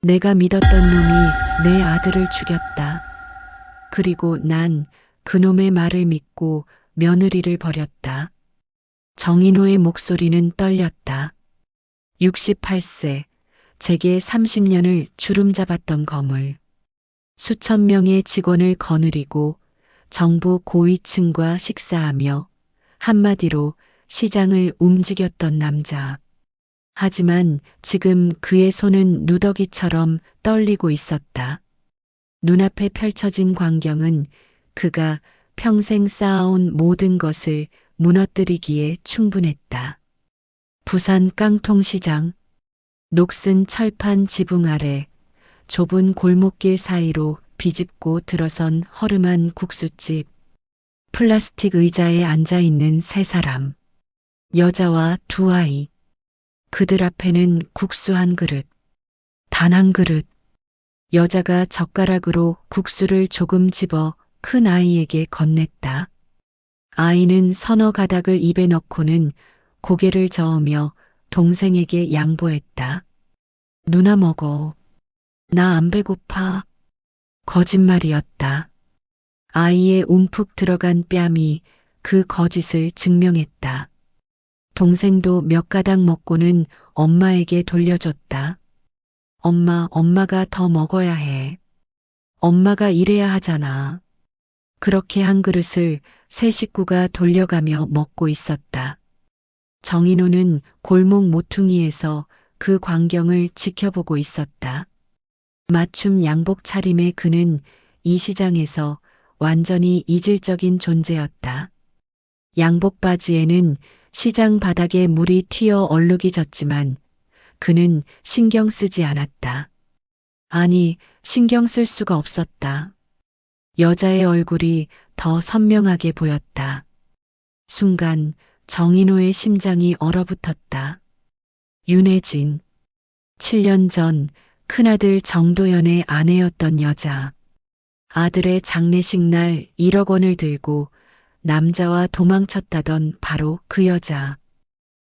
내가 믿었던 놈이 내 아들을 죽였다. 그리고 난 그놈의 말을 믿고 며느리를 버렸다. 정인호의 목소리는 떨렸다. 68세, 제게 30년을 주름잡았던 거물. 수천 명의 직원을 거느리고 정부 고위층과 식사하며 한마디로 시장을 움직였던 남자. 하지만 지금 그의 손은 누더기처럼 떨리고 있었다. 눈앞에 펼쳐진 광경은 그가 평생 쌓아온 모든 것을 무너뜨리기에 충분했다. 부산 깡통시장, 녹슨 철판 지붕 아래 좁은 골목길 사이로 비집고 들어선 허름한 국수집, 플라스틱 의자에 앉아있는 세 사람, 여자와 두 아이. 그들 앞에는 국수 한 그릇, 단 한 그릇. 여자가 젓가락으로 국수를 조금 집어 큰 아이에게 건넸다. 아이는 서너 가닥을 입에 넣고는 고개를 저으며 동생에게 양보했다. 누나 먹어. 나 안 배고파. 거짓말이었다. 아이의 움푹 들어간 뺨이 그 거짓을 증명했다. 동생도 몇 가닥 먹고는 엄마에게 돌려줬다. 엄마가 더 먹어야 해. 엄마가 일해야 하잖아. 그렇게 한 그릇을 세 식구가 돌려가며 먹고 있었다. 정인호는 골목 모퉁이에서 그 광경을 지켜보고 있었다. 맞춤 양복 차림의 그는 이 시장에서 완전히 이질적인 존재였다. 양복 바지에는 시장 바닥에 물이 튀어 얼룩이 졌지만 그는 신경 쓰지 않았다. 아니, 신경 쓸 수가 없었다. 여자의 얼굴이 더 선명하게 보였다. 순간 정인호의 심장이 얼어붙었다. 윤혜진, 7년 전 큰아들 정도연의 아내였던 여자. 아들의 장례식 날 1억 원을 들고 남자와 도망쳤다던 바로 그 여자.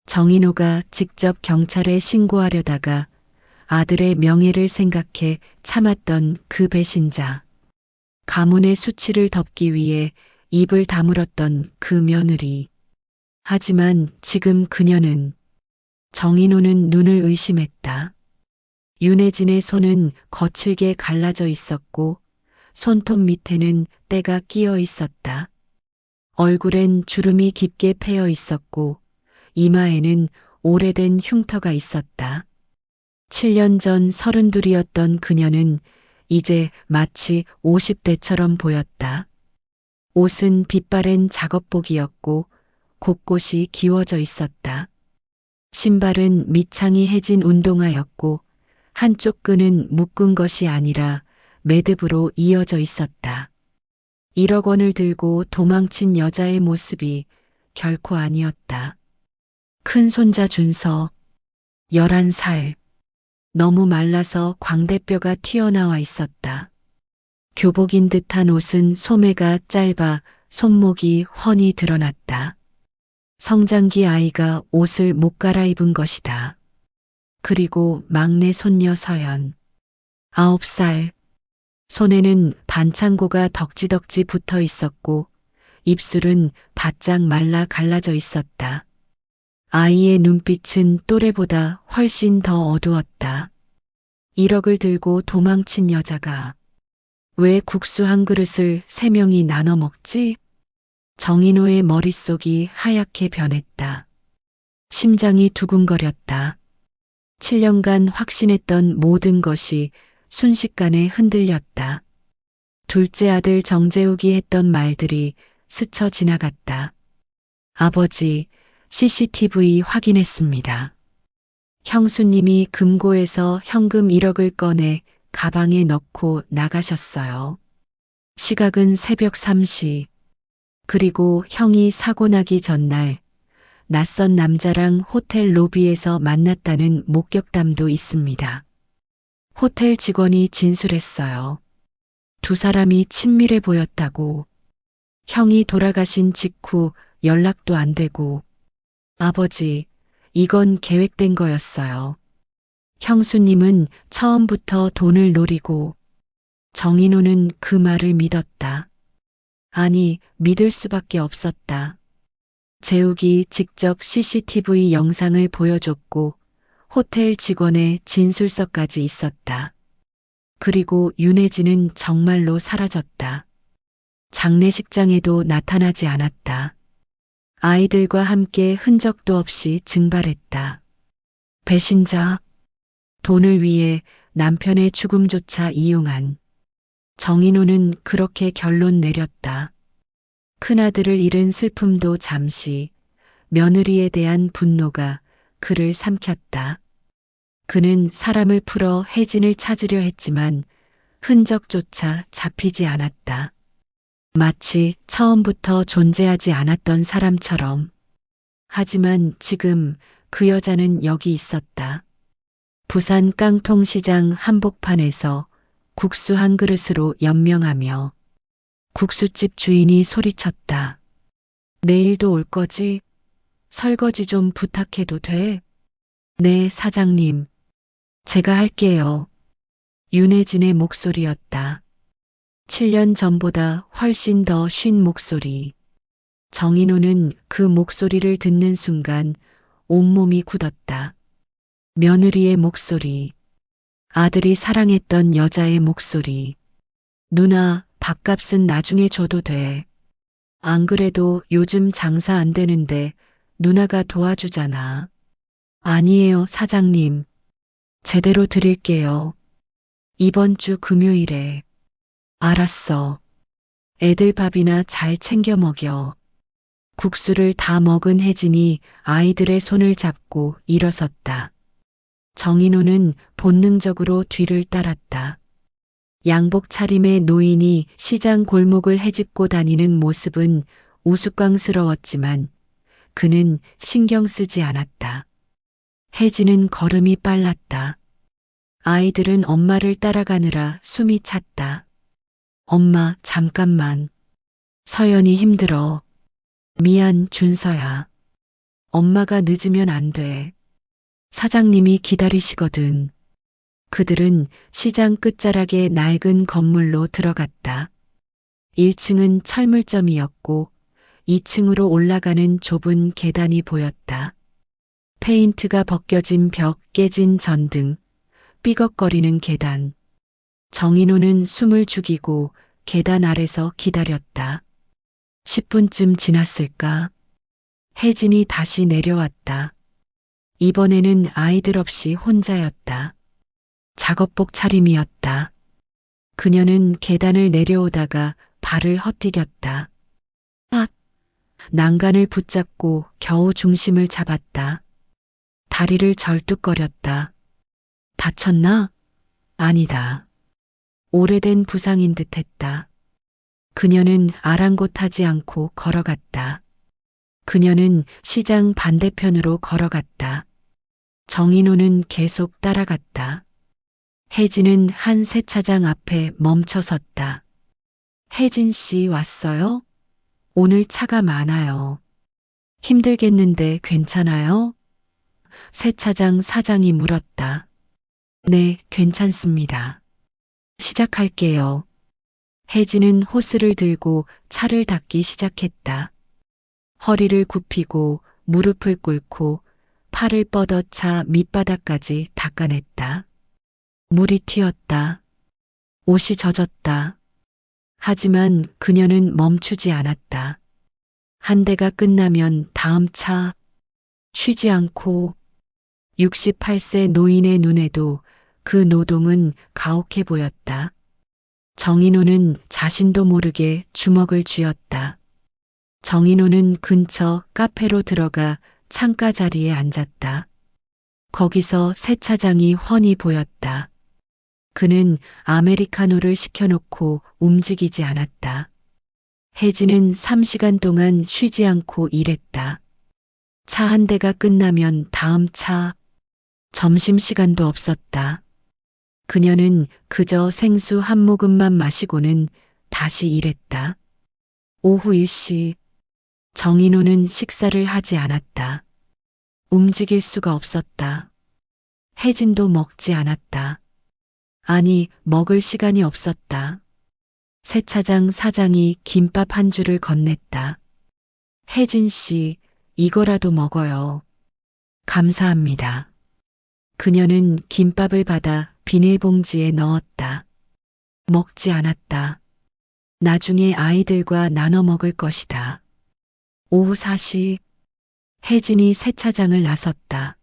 정인호가 직접 경찰에 신고하려다가 아들의 명예를 생각해 참았던 그 배신자. 가문의 수치를 덮기 위해 입을 다물었던 그 며느리. 하지만 지금 그녀는, 정인호는 눈을 의심했다. 윤혜진의 손은 거칠게 갈라져 있었고 손톱 밑에는 때가 끼어 있었다. 얼굴엔 주름이 깊게 패여 있었고 이마에는 오래된 흉터가 있었다. 7년 전 32이었던 그녀는 이제 마치 50대처럼 보였다. 옷은 빛바랜 작업복이었고 곳곳이 기워져 있었다. 신발은 밑창이 해진 운동화였고 한쪽 끈은 묶은 것이 아니라 매듭으로 이어져 있었다. 1억 원을 들고 도망친 여자의 모습이 결코 아니었다. 큰 손자 준서, 11살. 너무 말라서 광대뼈가 튀어나와 있었다. 교복인 듯한 옷은 소매가 짧아 손목이 훤히 드러났다. 성장기 아이가 옷을 못 갈아입은 것이다. 그리고 막내 손녀 서연, 9살. 손에는 반창고가 덕지덕지 붙어 있었고 입술은 바짝 말라 갈라져 있었다. 아이의 눈빛은 또래보다 훨씬 더 어두웠다. 1억을 들고 도망친 여자가 왜 국수 한 그릇을 3명이 나눠 먹지? 정인호의 머릿속이 하얗게 변했다. 심장이 두근거렸다. 7년간 확신했던 모든 것이 순식간에 흔들렸다. 둘째 아들 정재욱이 했던 말들이 스쳐 지나갔다. 아버지, CCTV 확인했습니다. 형수님이 금고에서 현금 1억을 꺼내 가방에 넣고 나가셨어요. 시각은 새벽 3시. 그리고 형이 사고 나기 전날 낯선 남자랑 호텔 로비에서 만났다는 목격담도 있습니다. 호텔 직원이 진술했어요. 두 사람이 친밀해 보였다고. 형이 돌아가신 직후 연락도 안 되고. 아버지, 이건 계획된 거였어요. 형수님은 처음부터 돈을 노리고 정인호는 그 말을 믿었다. 아니, 믿을 수밖에 없었다. 재욱이 직접 CCTV 영상을 보여줬고 호텔 직원의 진술서까지 있었다. 그리고 윤혜진은 정말로 사라졌다. 장례식장에도 나타나지 않았다. 아이들과 함께 흔적도 없이 증발했다. 배신자, 돈을 위해 남편의 죽음조차 이용한 정인호는 그렇게 결론 내렸다. 큰아들을 잃은 슬픔도 잠시, 며느리에 대한 분노가 그를 삼켰다. 그는 사람을 풀어 혜진을 찾으려 했지만 흔적조차 잡히지 않았다. 마치 처음부터 존재하지 않았던 사람처럼. 하지만 지금 그 여자는 여기 있었다. 부산 깡통시장 한복판에서 국수 한 그릇으로 연명하며 국수집 주인이 소리쳤다. 내일도 올 거지? 설거지 좀 부탁해도 돼? 네, 사장님. 제가 할게요. 윤혜진의 목소리였다. 7년 전보다 훨씬 더 쉰 목소리. 정인호는 그 목소리를 듣는 순간 온몸이 굳었다. 며느리의 목소리. 아들이 사랑했던 여자의 목소리. 누나, 밥값은 나중에 줘도 돼. 안 그래도 요즘 장사 안 되는데 누나가 도와주잖아. 아니에요, 사장님. 제대로 드릴게요. 이번 주 금요일에. 알았어. 애들 밥이나 잘 챙겨 먹여. 국수를 다 먹은 혜진이 아이들의 손을 잡고 일어섰다. 정인호는 본능적으로 뒤를 따랐다. 양복 차림의 노인이 시장 골목을 헤집고 다니는 모습은 우스꽝스러웠지만 그는 신경 쓰지 않았다. 혜진은 걸음이 빨랐다. 아이들은 엄마를 따라가느라 숨이 찼다. 엄마, 잠깐만. 서연이 힘들어. 미안, 준서야. 엄마가 늦으면 안 돼. 사장님이 기다리시거든. 그들은 시장 끝자락의 낡은 건물로 들어갔다. 1층은 철물점이었고 2층으로 올라가는 좁은 계단이 보였다. 페인트가 벗겨진 벽, 깨진 전등, 삐걱거리는 계단. 정인호는 숨을 죽이고 계단 아래서 기다렸다. 10분쯤 지났을까? 혜진이 다시 내려왔다. 이번에는 아이들 없이 혼자였다. 작업복 차림이었다. 그녀는 계단을 내려오다가 발을 헛디뎠다. 아! 난간을 붙잡고 겨우 중심을 잡았다. 다리를 절뚝거렸다. 다쳤나? 아니다. 오래된 부상인 듯했다. 그녀는 아랑곳하지 않고 걸어갔다. 그녀는 시장 반대편으로 걸어갔다. 정인호는 계속 따라갔다. 혜진은 한 세차장 앞에 멈춰 섰다. 혜진 씨 왔어요? 오늘 차가 많아요. 힘들겠는데 괜찮아요? 세차장 사장이 물었다. 네, 괜찮습니다. 시작할게요. 혜진은 호스를 들고 차를 닦기 시작했다. 허리를 굽히고 무릎을 꿇고 팔을 뻗어 차 밑바닥까지 닦아냈다. 물이 튀었다. 옷이 젖었다. 하지만 그녀는 멈추지 않았다. 한 대가 끝나면 다음 차. 쉬지 않고 68세 노인의 눈에도 그 노동은 가혹해 보였다. 정인호는 자신도 모르게 주먹을 쥐었다. 정인호는 근처 카페로 들어가 창가 자리에 앉았다. 거기서 세차장이 훤히 보였다. 그는 아메리카노를 시켜놓고 움직이지 않았다. 혜진은 3시간 동안 쉬지 않고 일했다. 차 한 대가 끝나면 다음 차. 점심시간도 없었다. 그녀는 그저 생수 한 모금만 마시고는 다시 일했다. 오후 1시. 정인호는 식사를 하지 않았다. 움직일 수가 없었다. 혜진도 먹지 않았다. 아니, 먹을 시간이 없었다. 세차장 사장이 김밥 한 줄을 건넸다. 혜진 씨, 이거라도 먹어요. 감사합니다. 그녀는 김밥을 받아 비닐봉지에 넣었다. 먹지 않았다. 나중에 아이들과 나눠 먹을 것이다. 오후 4시, 혜진이 세차장을 나섰다.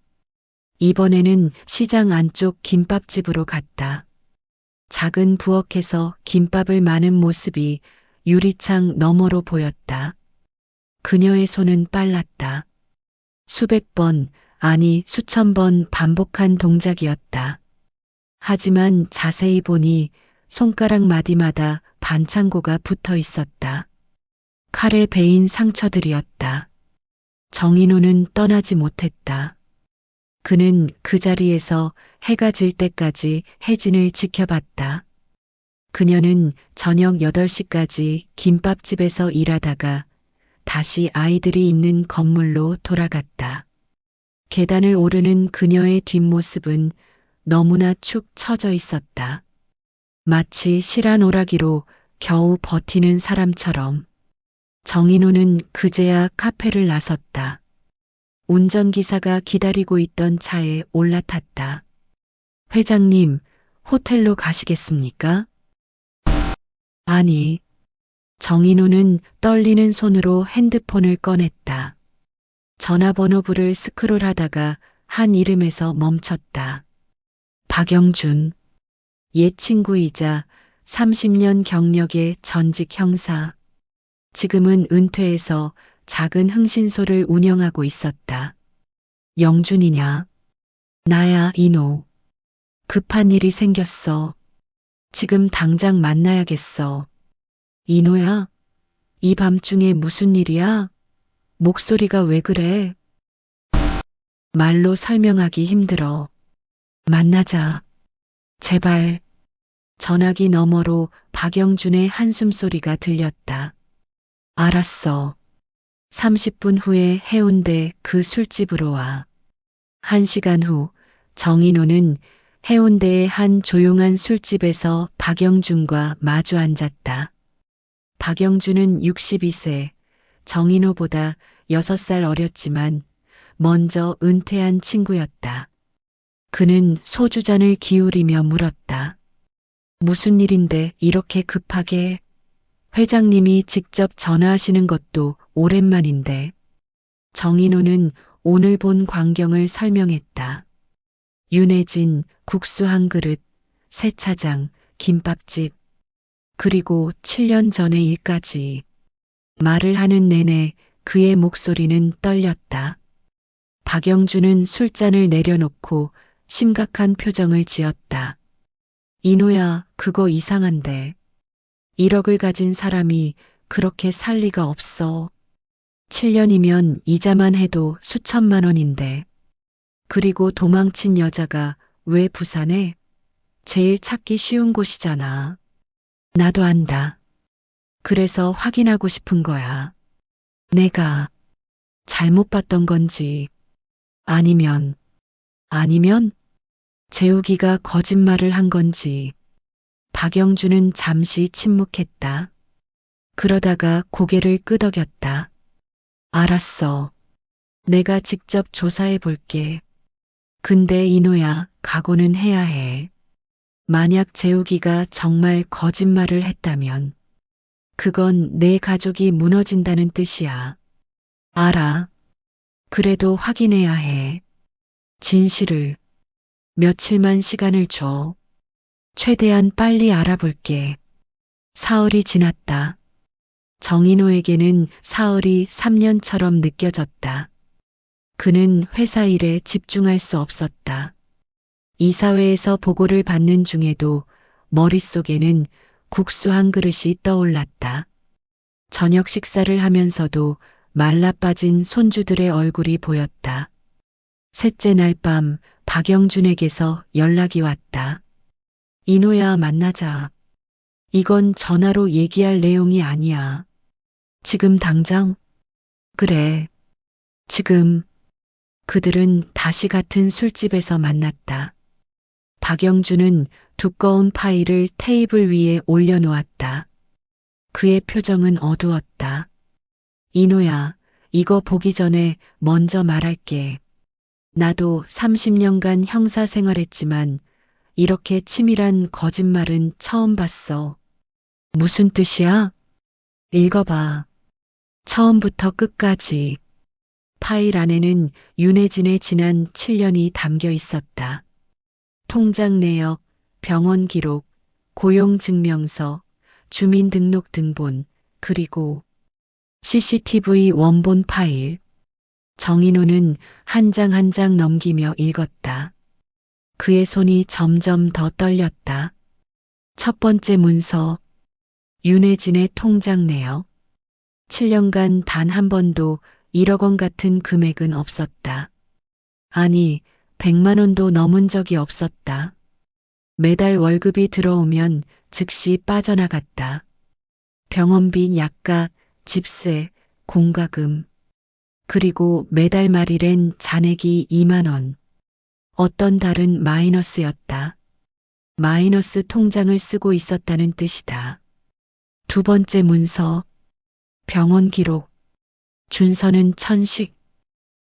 이번에는 시장 안쪽 김밥집으로 갔다. 작은 부엌에서 김밥을 마는 모습이 유리창 너머로 보였다. 그녀의 손은 빨랐다. 수백 번, 아니 수천 번 반복한 동작이었다. 하지만 자세히 보니 손가락 마디마다 반창고가 붙어 있었다. 칼에 베인 상처들이었다. 정인호는 떠나지 못했다. 그는 그 자리에서 해가 질 때까지 혜진을 지켜봤다. 그녀는 저녁 8시까지 김밥집에서 일하다가 다시 아이들이 있는 건물로 돌아갔다. 계단을 오르는 그녀의 뒷모습은 너무나 축 처져 있었다. 마치 실한 오라기로 겨우 버티는 사람처럼. 정인호는 그제야 카페를 나섰다. 운전기사가 기다리고 있던 차에 올라탔다. 회장님, 호텔로 가시겠습니까? 아니. 정인호는 떨리는 손으로 핸드폰을 꺼냈다. 전화번호부를 스크롤하다가 한 이름에서 멈췄다. 박영준. 옛 친구이자 30년 경력의 전직 형사. 지금은 은퇴해서 작은 흥신소를 운영하고 있었다. 영준이냐? 나야, 인호. 급한 일이 생겼어. 지금 당장 만나야겠어. 인호야? 이 밤중에 무슨 일이야? 목소리가 왜 그래? 말로 설명하기 힘들어. 만나자. 제발. 전화기 너머로 박영준의 한숨소리가 들렸다. 알았어. 30분 후에 해운대 그 술집으로 와. 1시간 후 정인호는 해운대의 한 조용한 술집에서 박영준과 마주 앉았다. 박영준은 62세, 정인호보다 6살 어렸지만 먼저 은퇴한 친구였다. 그는 소주잔을 기울이며 물었다. 무슨 일인데 이렇게 급하게? 회장님이 직접 전화하시는 것도 오랜만인데. 정인호는 오늘 본 광경을 설명했다. 윤혜진, 국수 한 그릇, 세차장, 김밥집, 그리고 7년 전의 일까지. 말을 하는 내내 그의 목소리는 떨렸다. 박영준은 술잔을 내려놓고 심각한 표정을 지었다. 인호야, 그거 이상한데. 1억을 가진 사람이 그렇게 살 리가 없어. 7년이면 이자만 해도 수천만 원인데. 그리고 도망친 여자가 왜 부산에? 제일 찾기 쉬운 곳이잖아. 나도 안다. 그래서 확인하고 싶은 거야. 내가 잘못 봤던 건지. 아니면 재욱이가 거짓말을 한 건지. 박영준은 잠시 침묵했다. 그러다가 고개를 끄덕였다. 알았어. 내가 직접 조사해 볼게. 근데 인호야, 각오는 해야 해. 만약 재욱이가 정말 거짓말을 했다면 그건 내 가족이 무너진다는 뜻이야. 알아. 그래도 확인해야 해. 진실을. 며칠만 시간을 줘. 최대한 빨리 알아볼게. 사흘이 지났다. 정인호에게는 사흘이 3년처럼 느껴졌다. 그는 회사 일에 집중할 수 없었다. 이사회에서 보고를 받는 중에도 머릿속에는 국수 한 그릇이 떠올랐다. 저녁 식사를 하면서도 말라빠진 손주들의 얼굴이 보였다. 셋째 날 밤 박영준에게서 연락이 왔다. 인호야, 만나자. 이건 전화로 얘기할 내용이 아니야. 지금 당장? 그래. 지금. 그들은 다시 같은 술집에서 만났다. 박영준은 두꺼운 파일을 테이블 위에 올려놓았다. 그의 표정은 어두웠다. 인호야, 이거 보기 전에 먼저 말할게. 나도 30년간 형사 생활했지만 이렇게 치밀한 거짓말은 처음 봤어. 무슨 뜻이야? 읽어봐. 처음부터 끝까지. 파일 안에는 윤혜진의 지난 7년이 담겨 있었다. 통장 내역, 병원 기록, 고용증명서, 주민등록 등본, 그리고 CCTV 원본 파일. 정인호는 한 장 한 장 넘기며 읽었다. 그의 손이 점점 더 떨렸다. 첫 번째 문서, 윤혜진의 통장 내역. 7년간 단 한 번도 1억 원 같은 금액은 없었다. 아니, 100만 원도 넘은 적이 없었다. 매달 월급이 들어오면 즉시 빠져나갔다. 병원비, 약값, 집세, 공과금. 그리고 매달 말일엔 잔액이 2만 원. 어떤 달은 마이너스였다. 마이너스 통장을 쓰고 있었다는 뜻이다. 두 번째 문서, 병원 기록. 준서는 천식,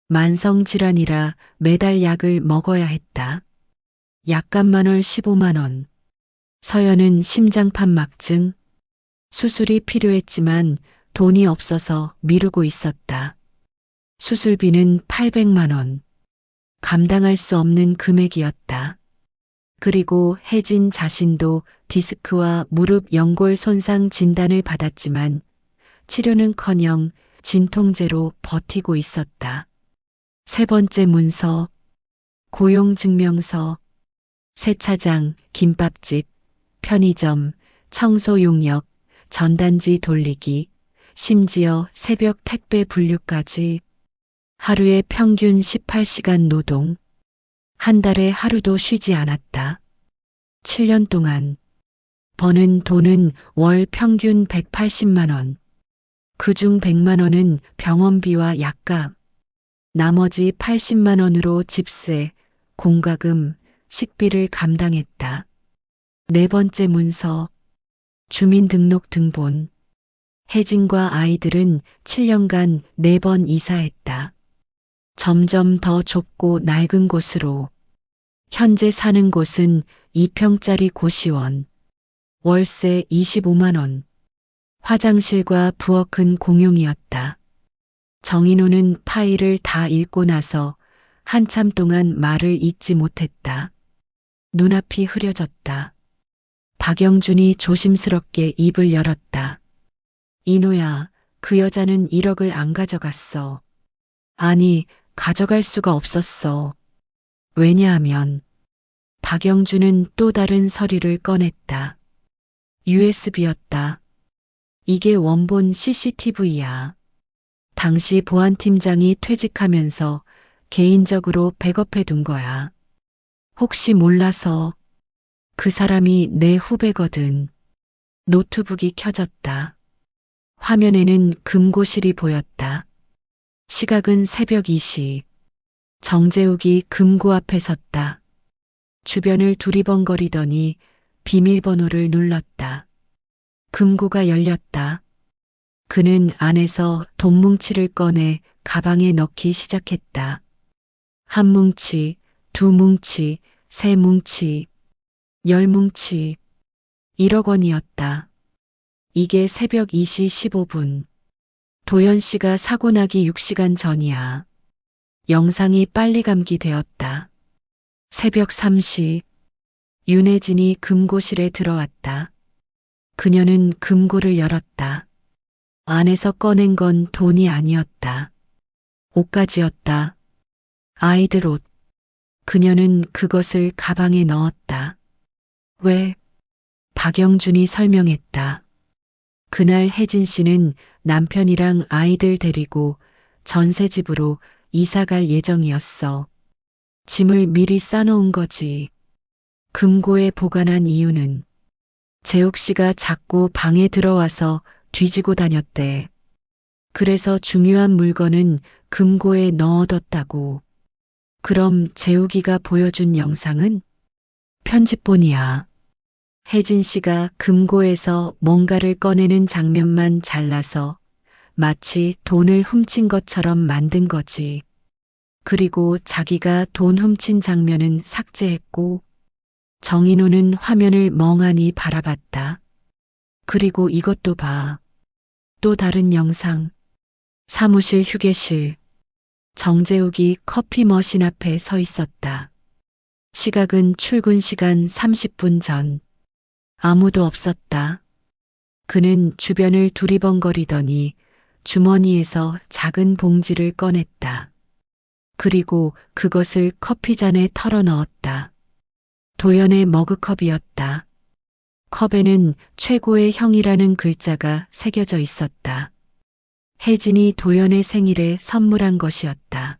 만성질환이라 매달 약을 먹어야 했다. 약값만 월 15만 원. 서연은 심장판막증. 수술이 필요했지만 돈이 없어서 미루고 있었다. 수술비는 800만 원. 감당할 수 없는 금액이었다. 그리고 혜진 자신도 디스크와 무릎 연골 손상 진단을 받았지만 치료는커녕 진통제로 버티고 있었다. 세 번째 문서, 고용증명서. 세차장, 김밥집, 편의점, 청소 용역, 전단지 돌리기, 심지어 새벽 택배 분류까지. 하루에 평균 18시간 노동. 한 달에 하루도 쉬지 않았다. 7년 동안 버는 돈은 월 평균 180만 원. 그중 100만 원은 병원비와 약값. 나머지 80만 원으로 집세, 공과금, 식비를 감당했다. 네 번째 문서, 주민등록 등본. 혜진과 아이들은 7년간 4번 이사했다. 점점 더 좁고 낡은 곳으로. 현재 사는 곳은 2평짜리 고시원. 월세 25만 원. 화장실과 부엌은 공용이었다. 정인호는 파일을 다 읽고 나서 한참 동안 말을 잇지 못했다. 눈앞이 흐려졌다. 박영준이 조심스럽게 입을 열었다. 인호야, 그 여자는 1억을 안 가져갔어. 아니, 가져갈 수가 없었어. 왜냐하면 박영준은 또 다른 서류를 꺼냈다. USB였다. 이게 원본 CCTV야. 당시 보안팀장이 퇴직하면서 개인적으로 백업해 둔 거야. 혹시 몰라서. 그 사람이 내 후배거든. 노트북이 켜졌다. 화면에는 금고실이 보였다. 시각은 새벽 2시. 정재욱이 금고 앞에 섰다. 주변을 두리번거리더니 비밀번호를 눌렀다. 금고가 열렸다. 그는 안에서 돈 뭉치를 꺼내 가방에 넣기 시작했다. 한 뭉치, 두 뭉치, 세 뭉치, 10뭉치. 1억 원이었다. 이게 새벽 2시 15분. 도연 씨가 사고 나기 6시간 전이야. 영상이 빨리 감기되었다. 새벽 3시. 윤혜진이 금고실에 들어왔다. 그녀는 금고를 열었다. 안에서 꺼낸 건 돈이 아니었다. 옷가지였다. 아이들 옷. 그녀는 그것을 가방에 넣었다. 왜? 박영준이 설명했다. 그날 혜진 씨는 남편이랑 아이들 데리고 전세집으로 이사갈 예정이었어. 짐을 미리 싸놓은 거지. 금고에 보관한 이유는 재욱 씨가 자꾸 방에 들어와서 뒤지고 다녔대. 그래서 중요한 물건은 금고에 넣어뒀다고. 그럼 재욱이가 보여준 영상은 편집본이야. 혜진 씨가 금고에서 뭔가를 꺼내는 장면만 잘라서 마치 돈을 훔친 것처럼 만든 거지. 그리고 자기가 돈 훔친 장면은 삭제했고 정인호는 화면을 멍하니 바라봤다. 그리고 이것도 봐. 또 다른 영상. 사무실 휴게실. 정재욱이 커피 머신 앞에 서 있었다. 시각은 출근 시간 30분 전. 아무도 없었다. 그는 주변을 두리번거리더니 주머니에서 작은 봉지를 꺼냈다. 그리고 그것을 커피잔에 털어 넣었다. 도연의 머그컵이었다. 컵에는 최고의 형이라는 글자가 새겨져 있었다. 혜진이 도연의 생일에 선물한 것이었다.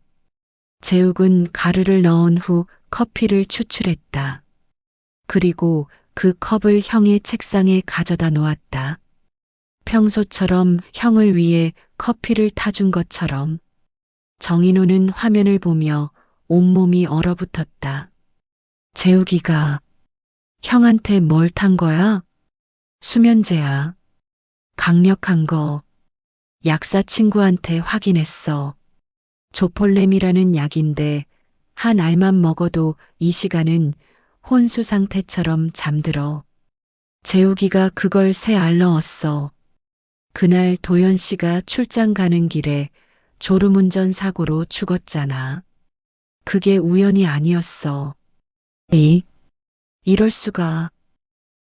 재욱은 가루를 넣은 후 커피를 추출했다. 그리고 그 컵을 형의 책상에 가져다 놓았다. 평소처럼 형을 위해 커피를 타준 것처럼. 정인호는 화면을 보며 온몸이 얼어붙었다. 재욱이가 형한테 뭘 탄 거야? 수면제야. 강력한 거. 약사 친구한테 확인했어. 조폴렘이라는 약인데 한 알만 먹어도 이 시간은 혼수 상태처럼 잠들어. 재욱이가 그걸 새 알 넣었어. 그날 도연 씨가 출장 가는 길에 졸음운전 사고로 죽었잖아. 그게 우연이 아니었어. 이럴 수가.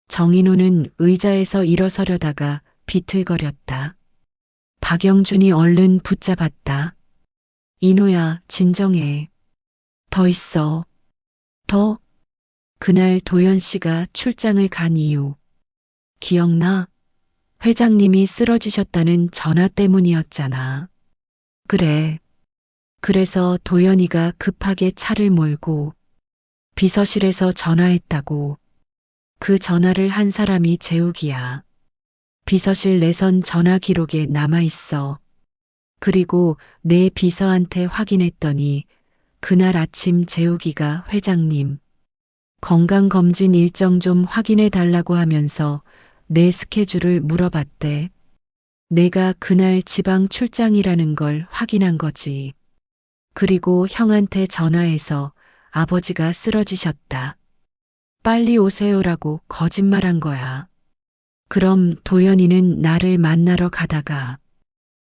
정인호는 의자에서 일어서려다가 비틀거렸다. 박영준이 얼른 붙잡았다. 인호야, 진정해. 더 있어. 더? 그날 도연 씨가 출장을 간 이유. 기억나? 회장님이 쓰러지셨다는 전화 때문이었잖아. 그래. 그래서 도연이가 급하게 차를 몰고 비서실에서 전화했다고. 그 전화를 한 사람이 재욱이야. 비서실 내선 전화 기록에 남아 있어. 그리고 내 비서한테 확인했더니 그날 아침 재욱이가 회장님 건강검진 일정 좀 확인해 달라고 하면서 내 스케줄을 물어봤대. 내가 그날 지방 출장이라는 걸 확인한 거지. 그리고 형한테 전화해서 아버지가 쓰러지셨다. 빨리 오세요라고 거짓말한 거야. 그럼 도연이는 나를 만나러 가다가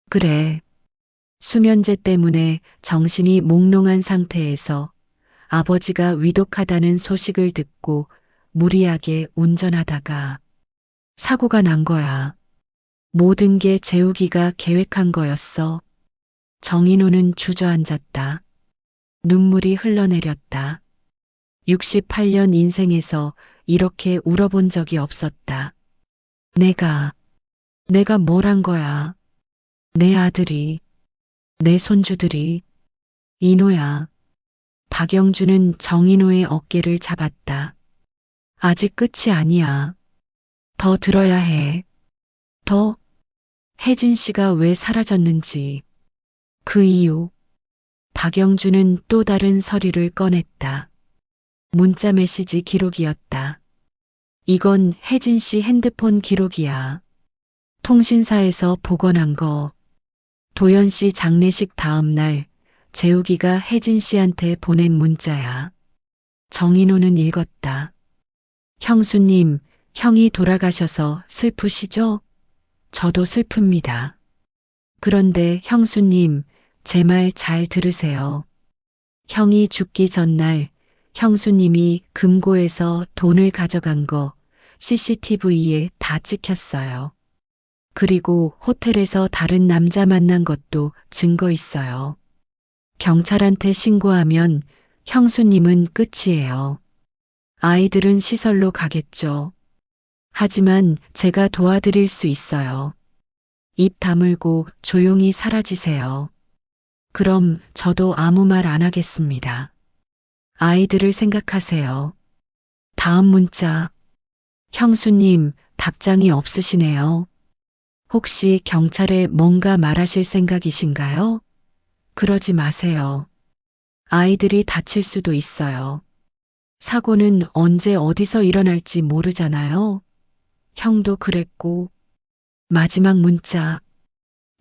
그래. 수면제 때문에 정신이 몽롱한 상태에서 아버지가 위독하다는 소식을 듣고 무리하게 운전하다가 사고가 난 거야. 모든 게 재욱이가 계획한 거였어. 정인호는 주저앉았다. 눈물이 흘러내렸다. 68년 인생에서 이렇게 울어본 적이 없었다. 내가 뭘 한 거야. 내 아들이, 내 손주들이. 인호야. 박영준은 정인호의 어깨를 잡았다. 아직 끝이 아니야. 더 들어야 해. 더. 혜진 씨가 왜 사라졌는지. 그 이유. 박영준은 또 다른 서류를 꺼냈다. 문자 메시지 기록이었다. 이건 혜진 씨 핸드폰 기록이야. 통신사에서 복원한 거. 도연 씨 장례식 다음 날 재욱이가 혜진 씨한테 보낸 문자야. 정인호는 읽었다. 형수님, 형이 돌아가셔서 슬프시죠? 저도 슬픕니다. 그런데 형수님, 제 말 잘 들으세요. 형이 죽기 전날 형수님이 금고에서 돈을 가져간 거 CCTV에 다 찍혔어요. 그리고 호텔에서 다른 남자 만난 것도 증거 있어요. 경찰한테 신고하면 형수님은 끝이에요. 아이들은 시설로 가겠죠. 하지만 제가 도와드릴 수 있어요. 입 다물고 조용히 사라지세요. 그럼 저도 아무 말 안 하겠습니다. 아이들을 생각하세요. 다음 문자. 형수님, 답장이 없으시네요. 혹시 경찰에 뭔가 말하실 생각이신가요? 그러지 마세요. 아이들이 다칠 수도 있어요. 사고는 언제 어디서 일어날지 모르잖아요. 형도 그랬고. 마지막 문자.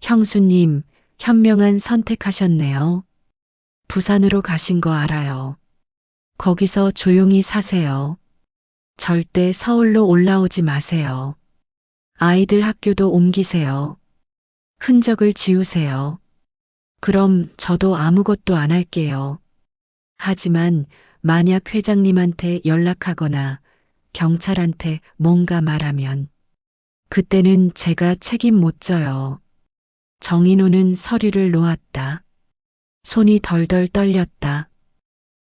형수님, 현명한 선택하셨네요. 부산으로 가신 거 알아요. 거기서 조용히 사세요. 절대 서울로 올라오지 마세요. 아이들 학교도 옮기세요. 흔적을 지우세요. 그럼 저도 아무것도 안 할게요. 하지만 만약 회장님한테 연락하거나 경찰한테 뭔가 말하면 그때는 제가 책임 못 져요. 정인호는 서류를 놓았다. 손이 덜덜 떨렸다.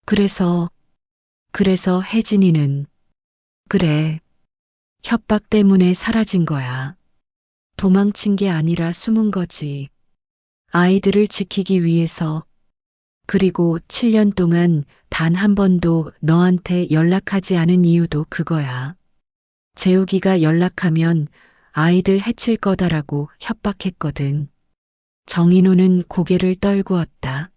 그래서 혜진이는 그래. 협박 때문에 사라진 거야. 도망친 게 아니라 숨은 거지. 아이들을 지키기 위해서. 그리고 7년 동안 단 한 번도 너한테 연락하지 않은 이유도 그거야. 재욱이가 연락하면 아이들 해칠 거다라고 협박했거든. 정인호는 고개를 떨구었다.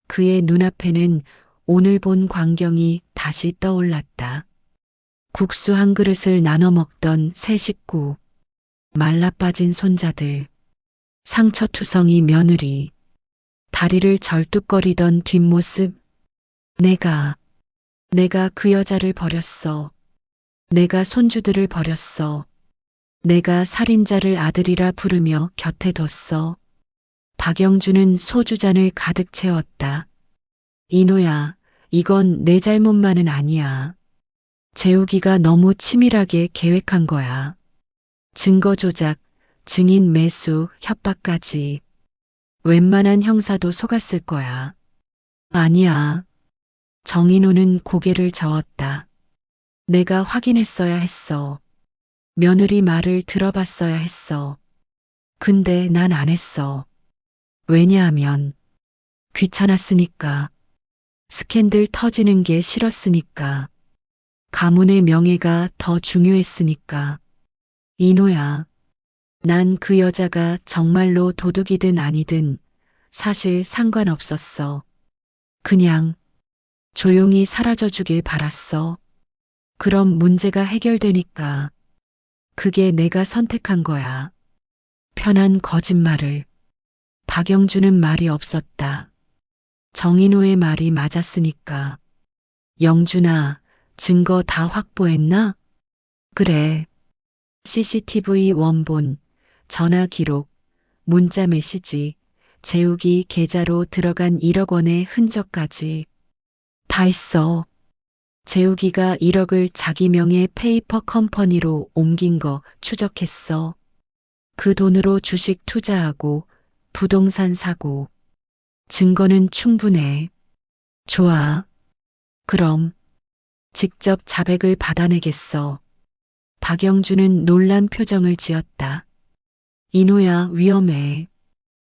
그의 눈앞에는 오늘 본 광경이 다시 떠올랐다. 국수 한 그릇을 나눠 먹던 세 식구, 말라빠진 손자들, 상처투성이 며느리, 다리를 절뚝거리던 뒷모습. 내가 그 여자를 버렸어. 내가 손주들을 버렸어. 내가 살인자를 아들이라 부르며 곁에 뒀어. 박영주는 소주잔을 가득 채웠다. 인호야, 이건 내 잘못만은 아니야. 재욱이가 너무 치밀하게 계획한 거야. 증거 조작, 증인 매수, 협박까지. 웬만한 형사도 속았을 거야. 아니야. 정인호는 고개를 저었다. 내가 확인했어야 했어. 며느리 말을 들어봤어야 했어. 근데 난 안 했어. 왜냐하면 귀찮았으니까. 스캔들 터지는 게 싫었으니까. 가문의 명예가 더 중요했으니까. 인호야, 난 그 여자가 정말로 도둑이든 아니든 사실 상관없었어. 그냥 조용히 사라져 주길 바랐어. 그럼 문제가 해결되니까. 그게 내가 선택한 거야. 편한 거짓말을. 박영주는 말이 없었다. 정인호의 말이 맞았으니까. 영준아, 증거 다 확보했나? 그래. CCTV 원본, 전화 기록, 문자 메시지, 재욱이 계좌로 들어간 1억 원의 흔적까지. 다 있어. 재욱이가 1억을 자기 명의 페이퍼 컴퍼니로 옮긴 거 추적했어. 그 돈으로 주식 투자하고 부동산 사고. 증거는 충분해. 좋아. 그럼 직접 자백을 받아내겠어. 박영주는 놀란 표정을 지었다. 인호야, 위험해.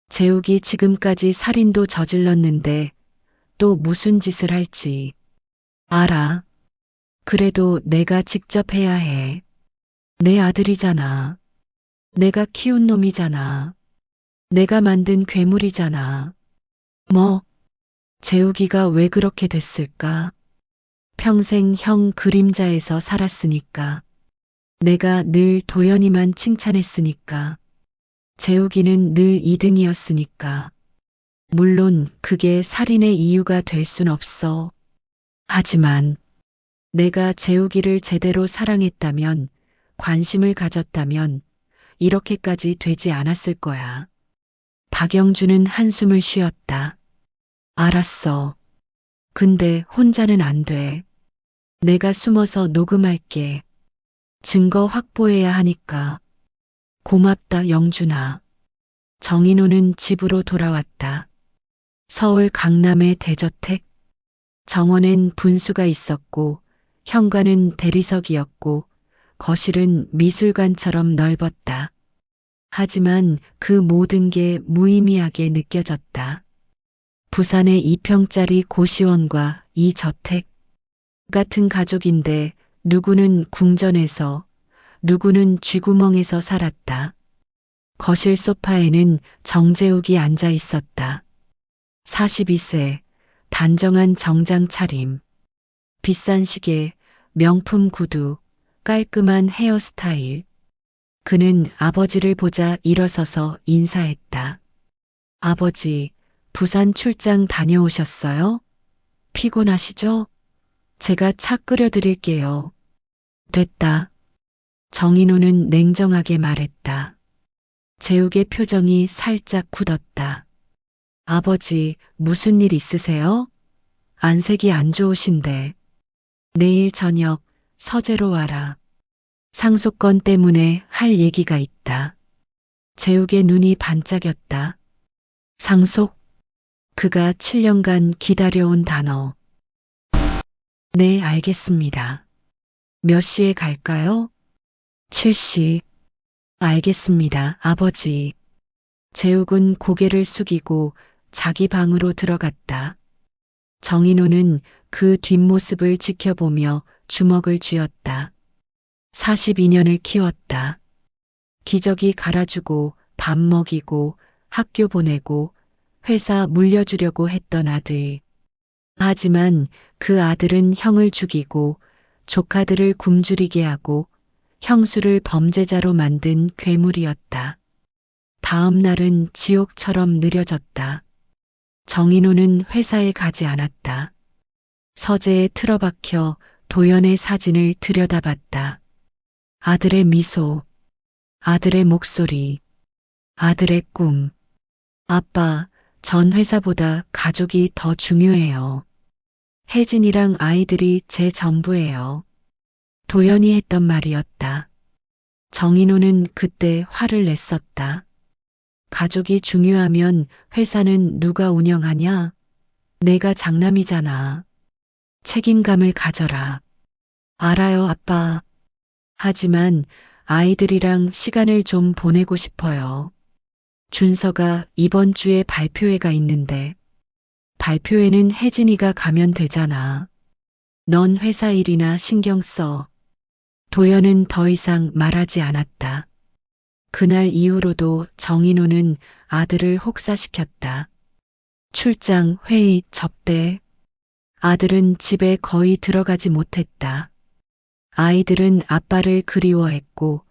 재욱이 지금까지 살인도 저질렀는데 또 무슨 짓을 할지. 알아. 그래도 내가 직접 해야 해. 내 아들이잖아. 내가 키운 놈이잖아. 내가 만든 괴물이잖아. 뭐, 재욱이가 왜 그렇게 됐을까? 평생 형 그림자에서 살았으니까. 내가 늘 도연이만 칭찬했으니까. 재욱이는 늘 2등이었으니까. 물론 그게 살인의 이유가 될 순 없어. 하지만 내가 재욱이를 제대로 사랑했다면, 관심을 가졌다면 이렇게까지 되지 않았을 거야. 박영주는 한숨을 쉬었다. 알았어. 근데 혼자는 안 돼. 내가 숨어서 녹음할게. 증거 확보해야 하니까. 고맙다, 영준아. 정인호는 집으로 돌아왔다. 서울 강남의 대저택. 정원엔 분수가 있었고 현관은 대리석이었고 거실은 미술관처럼 넓었다. 하지만 그 모든 게 무의미하게 느껴졌다. 부산의 2평짜리 고시원과 이 저택. 같은 가족인데 누구는 궁전에서 누구는 쥐구멍에서 살았다. 거실 소파에는 정재욱이 앉아 있었다. 42세, 단정한 정장 차림, 비싼 시계, 명품 구두, 깔끔한 헤어스타일. 그는 아버지를 보자 일어서서 인사했다. 아버지, 부산 출장 다녀오셨어요? 피곤하시죠? 제가 차 끓여드릴게요. 됐다. 정인호는 냉정하게 말했다. 재욱의 표정이 살짝 굳었다. 아버지, 무슨 일 있으세요? 안색이 안 좋으신데. 내일 저녁 서재로 와라. 상속건 때문에 할 얘기가 있다. 재욱의 눈이 반짝였다. 상속? 그가 7년간 기다려온 단어. 네, 알겠습니다. 몇 시에 갈까요? 7시. 알겠습니다, 아버지. 재욱은 고개를 숙이고 자기 방으로 들어갔다. 정인호는 그 뒷모습을 지켜보며 주먹을 쥐었다. 42년을 키웠다. 기저귀 갈아주고 밥 먹이고 학교 보내고 회사 물려주려고 했던 아들. 하지만 그 아들은 형을 죽이고 조카들을 굶주리게 하고 형수를 범죄자로 만든 괴물이었다. 다음 날은 지옥처럼 느려졌다. 정인호는 회사에 가지 않았다. 서재에 틀어박혀 도연의 사진을 들여다봤다. 아들의 미소, 아들의 목소리, 아들의 꿈. 아빠, 전 회사보다 가족이 더 중요해요. 혜진이랑 아이들이 제 전부예요. 도연이 했던 말이었다. 정인호는 그때 화를 냈었다. 가족이 중요하면 회사는 누가 운영하냐? 내가 장남이잖아. 책임감을 가져라. 알아요, 아빠. 하지만 아이들이랑 시간을 좀 보내고 싶어요. 준서가 이번 주에 발표회가 있는데 발표회는 혜진이가 가면 되잖아. 넌 회사 일이나 신경 써. 도연은 더 이상 말하지 않았다. 그날 이후로도 정인호는 아들을 혹사시켰다. 출장, 회의, 접대. 아들은 집에 거의 들어가지 못했다. 아이들은 아빠를 그리워했고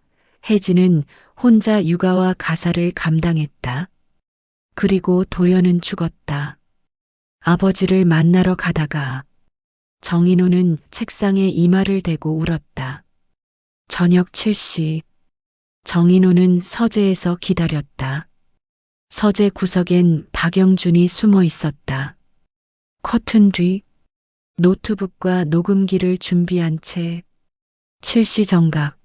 혜진은 혼자 육아와 가사를 감당했다. 그리고 도연은 죽었다. 아버지를 만나러 가다가 정인호는 책상에 이마를 대고 울었다. 저녁 7시. 정인호는 서재에서 기다렸다. 서재 구석엔 박영준이 숨어 있었다. 커튼 뒤 노트북과 녹음기를 준비한 채 7시 정각.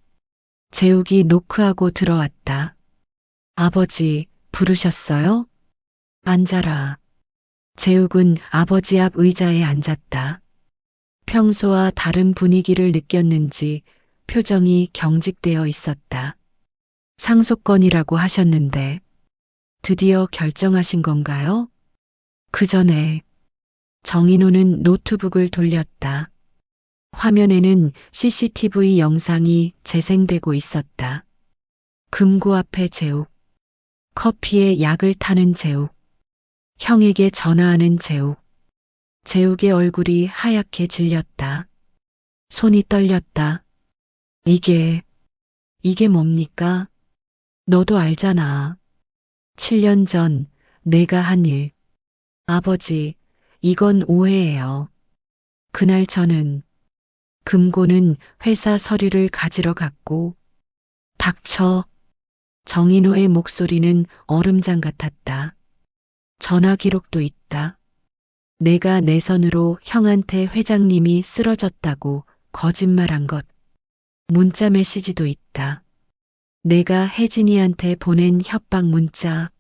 재욱이 노크하고 들어왔다. 아버지, 부르셨어요? 앉아라. 재욱은 아버지 앞 의자에 앉았다. 평소와 다른 분위기를 느꼈는지 표정이 경직되어 있었다. 상속건이라고 하셨는데 드디어 결정하신 건가요? 그 전에 정인호는 노트북을 돌렸다. 화면에는 CCTV 영상이 재생되고 있었다. 금고 앞에 재욱, 커피에 약을 타는 재욱, 형에게 전화하는 재욱. 재욱의 얼굴이 하얗게 질렸다. 손이 떨렸다. 이게 뭡니까? 너도 알잖아. 7년 전 내가 한 일. 아버지, 이건 오해예요. 그날 저는 금고는 회사 서류를 가지러 갔고 닥쳐. 정인호의 목소리는 얼음장 같았다. 전화 기록도 있다. 내가 내 손으로 형한테 회장님이 쓰러졌다고 거짓말한 것. 문자 메시지도 있다. 내가 혜진이한테 보낸 협박 문자.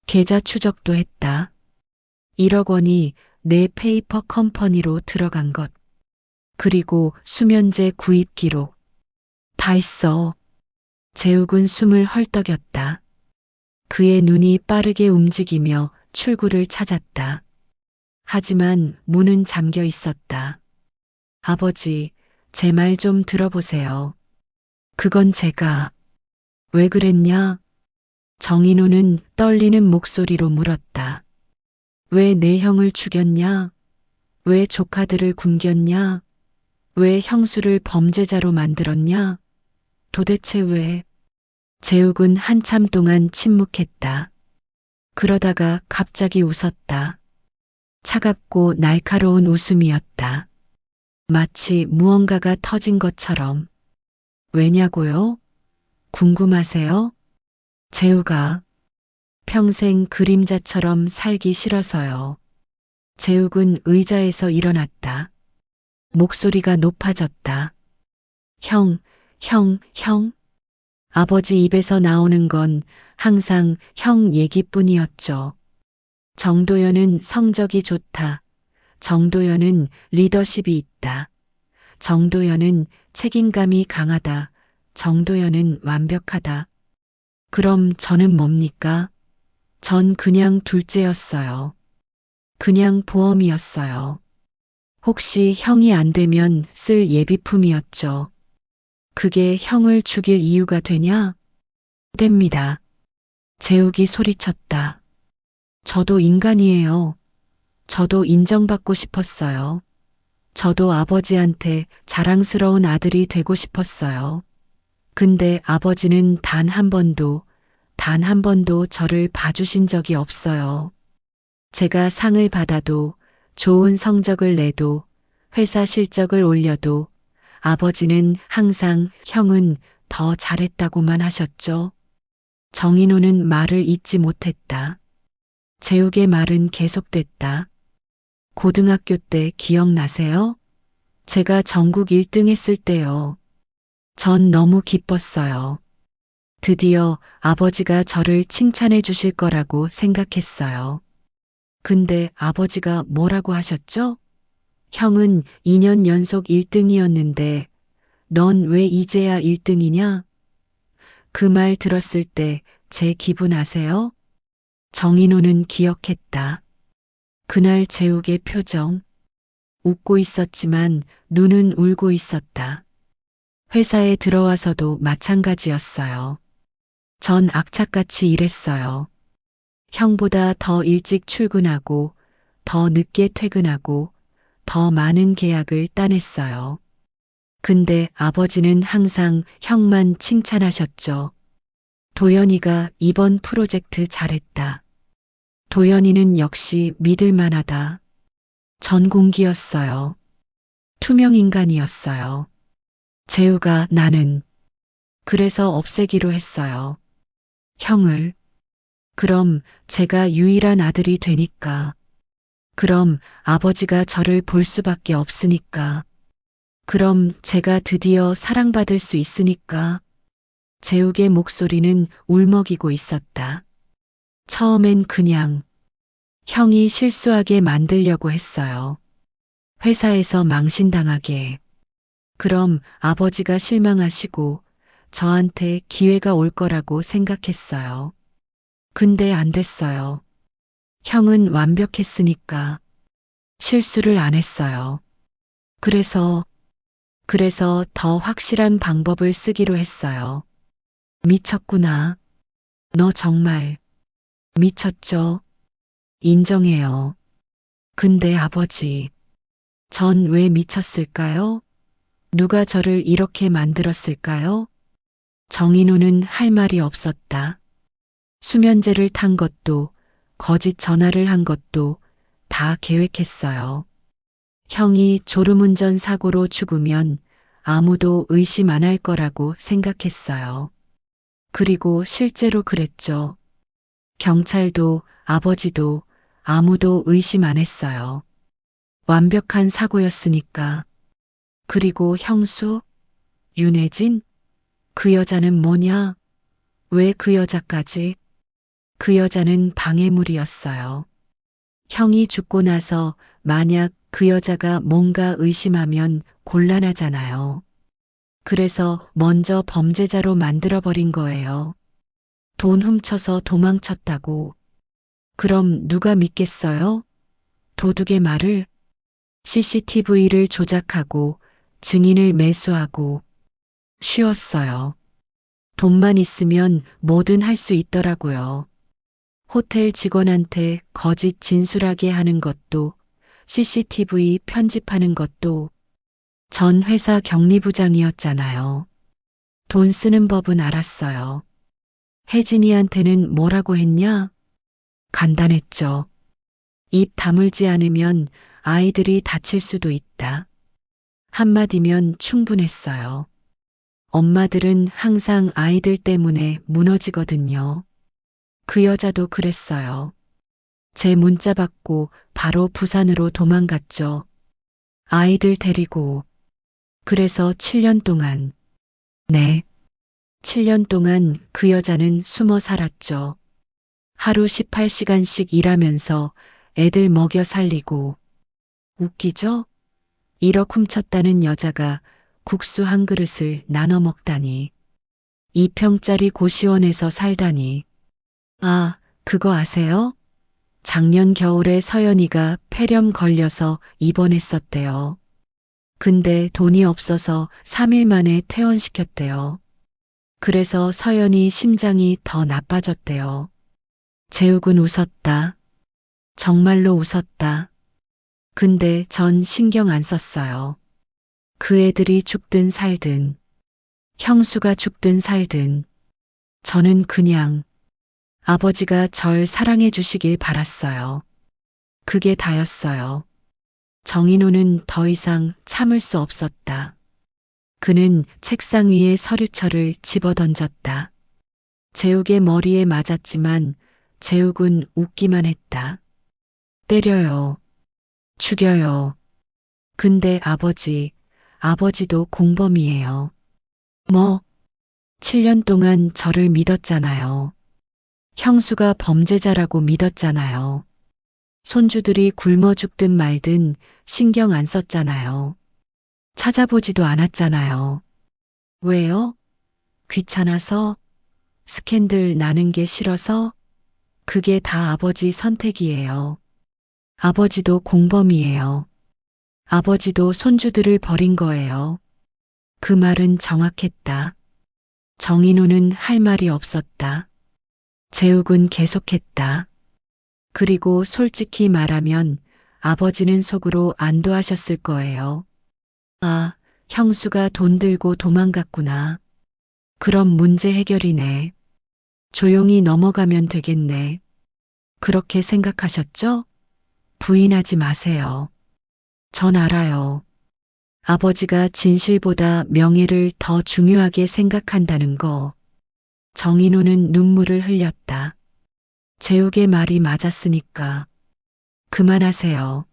계좌 추적도 했다. 1억 원이 내 페이퍼 컴퍼니로 들어간 것. 그리고 수면제 구입 기록. 다 있어. 재욱은 숨을 헐떡였다. 그의 눈이 빠르게 움직이며 출구를 찾았다. 하지만 문은 잠겨 있었다. 아버지, 제 말 좀 들어보세요. 그건 제가. 왜 그랬냐? 정인호는 떨리는 목소리로 물었다. 왜 내 형을 죽였냐? 왜 조카들을 굶겼냐? 왜 형수를 범죄자로 만들었냐? 도대체 왜? 재욱은 한참 동안 침묵했다. 그러다가 갑자기 웃었다. 차갑고 날카로운 웃음이었다. 마치 무언가가 터진 것처럼. 왜냐고요? 궁금하세요? 재욱아, 평생 그림자처럼 살기 싫어서요. 재욱은 의자에서 일어났다. 목소리가 높아졌다. 형, 형. 아버지 입에서 나오는 건 항상 형 얘기뿐이었죠. 정도연은 성적이 좋다. 정도연은 리더십이 있다. 정도연은 책임감이 강하다. 정도연은 완벽하다. 그럼 저는 뭡니까? 전 그냥 둘째였어요. 그냥 보험이었어요. 혹시 형이 안 되면 쓸 예비품이었죠. 그게 형을 죽일 이유가 되냐? 됩니다. 재욱이 소리쳤다. 저도 인간이에요. 저도 인정받고 싶었어요. 저도 아버지한테 자랑스러운 아들이 되고 싶었어요. 근데 아버지는 단 한 번도 저를 봐주신 적이 없어요. 제가 상을 받아도 좋은 성적을 내도 회사 실적을 올려도 아버지는 항상 형은 더 잘했다고만 하셨죠. 정인호는 말을 잇지 못했다. 재욱의 말은 계속됐다. 고등학교 때 기억나세요? 제가 전국 1등 했을 때요. 전 너무 기뻤어요. 드디어 아버지가 저를 칭찬해 주실 거라고 생각했어요. 근데 아버지가 뭐라고 하셨죠? 형은 2년 연속 1등이었는데 넌 왜 이제야 1등이냐? 그 말 들었을 때 제 기분 아세요? 정인호는 기억했다. 그날 재욱의 표정. 웃고 있었지만 눈은 울고 있었다. 회사에 들어와서도 마찬가지였어요. 전 악착같이 일했어요. 형보다 더 일찍 출근하고 더 늦게 퇴근하고 더 많은 계약을 따냈어요. 근데 아버지는 항상 형만 칭찬하셨죠. 도연이가 이번 프로젝트 잘했다. 도연이는 역시 믿을 만하다. 전공기였어요. 투명인간이었어요. 재우가 나는 그래서 없애기로 했어요. 형을. 그럼 제가 유일한 아들이 되니까. 그럼 아버지가 저를 볼 수밖에 없으니까. 그럼 제가 드디어 사랑받을 수 있으니까. 재욱의 목소리는 울먹이고 있었다. 처음엔 그냥 형이 실수하게 만들려고 했어요. 회사에서 망신당하게. 그럼 아버지가 실망하시고 저한테 기회가 올 거라고 생각했어요. 근데 안 됐어요. 형은 완벽했으니까 실수를 안 했어요. 그래서 더 확실한 방법을 쓰기로 했어요. 미쳤구나. 너 정말 미쳤죠? 인정해요. 근데 아버지, 전 왜 미쳤을까요? 누가 저를 이렇게 만들었을까요? 정인호는 할 말이 없었다. 수면제를 탄 것도, 거짓 전화를 한 것도 다 계획했어요. 형이 졸음운전 사고로 죽으면 아무도 의심 안 할 거라고 생각했어요. 그리고 실제로 그랬죠. 경찰도 아버지도 아무도 의심 안 했어요. 완벽한 사고였으니까. 그리고 형수? 윤혜진? 그 여자는 뭐냐? 왜 그 여자까지? 그 여자는 방해물이었어요. 형이 죽고 나서 만약 그 여자가 뭔가 의심하면 곤란하잖아요. 그래서 먼저 범죄자로 만들어버린 거예요. 돈 훔쳐서 도망쳤다고. 그럼 누가 믿겠어요? 도둑의 말을? CCTV를 조작하고 증인을 매수하고 쉬웠어요. 돈만 있으면 뭐든 할 수 있더라고요. 호텔 직원한테 거짓 진술하게 하는 것도 CCTV 편집하는 것도 전 회사 격리부장이었잖아요. 돈 쓰는 법은 알았어요. 혜진이한테는 뭐라고 했냐? 간단했죠. 입 다물지 않으면 아이들이 다칠 수도 있다. 한마디면 충분했어요. 엄마들은 항상 아이들 때문에 무너지거든요. 그 여자도 그랬어요. 제 문자 받고 바로 부산으로 도망갔죠. 아이들 데리고. 그래서 7년 동안, 네, 7년 동안 그 여자는 숨어 살았죠. 하루 18시간씩 일하면서 애들 먹여 살리고. 웃기죠? 1억 훔쳤다는 여자가 국수 한 그릇을 나눠 먹다니. 2평짜리 고시원에서 살다니. 아, 그거 아세요? 작년 겨울에 서연이가 폐렴 걸려서 입원했었대요. 근데 돈이 없어서 3일 만에 퇴원시켰대요. 그래서 서연이 심장이 더 나빠졌대요. 재욱은 웃었다. 정말로 웃었다. 근데 전 신경 안 썼어요. 그 애들이 죽든 살든, 형수가 죽든 살든, 저는 그냥 아버지가 절 사랑해 주시길 바랐어요. 그게 다였어요. 정인호는 더 이상 참을 수 없었다. 그는 책상 위에 서류철을 집어던졌다. 재욱의 머리에 맞았지만 재욱은 웃기만 했다. 때려요. 죽여요. 근데 아버지도 공범이에요. 뭐, 7년 동안 저를 믿었잖아요. 형수가 범죄자라고 믿었잖아요. 손주들이 굶어 죽든 말든 신경 안 썼잖아요. 찾아보지도 않았잖아요. 왜요? 귀찮아서? 스캔들 나는 게 싫어서? 그게 다 아버지 선택이에요. 아버지도 공범이에요. 아버지도 손주들을 버린 거예요. 그 말은 정확했다. 정인호는 할 말이 없었다. 재욱은 계속했다. 그리고 솔직히 말하면 아버지는 속으로 안도하셨을 거예요. 아, 형수가 돈 들고 도망갔구나. 그럼 문제 해결이네. 조용히 넘어가면 되겠네. 그렇게 생각하셨죠? 부인하지 마세요. 전 알아요. 아버지가 진실보다 명예를 더 중요하게 생각한다는 거. 정인호는 눈물을 흘렸다. 재욱의 말이 맞았으니까. 그만하세요.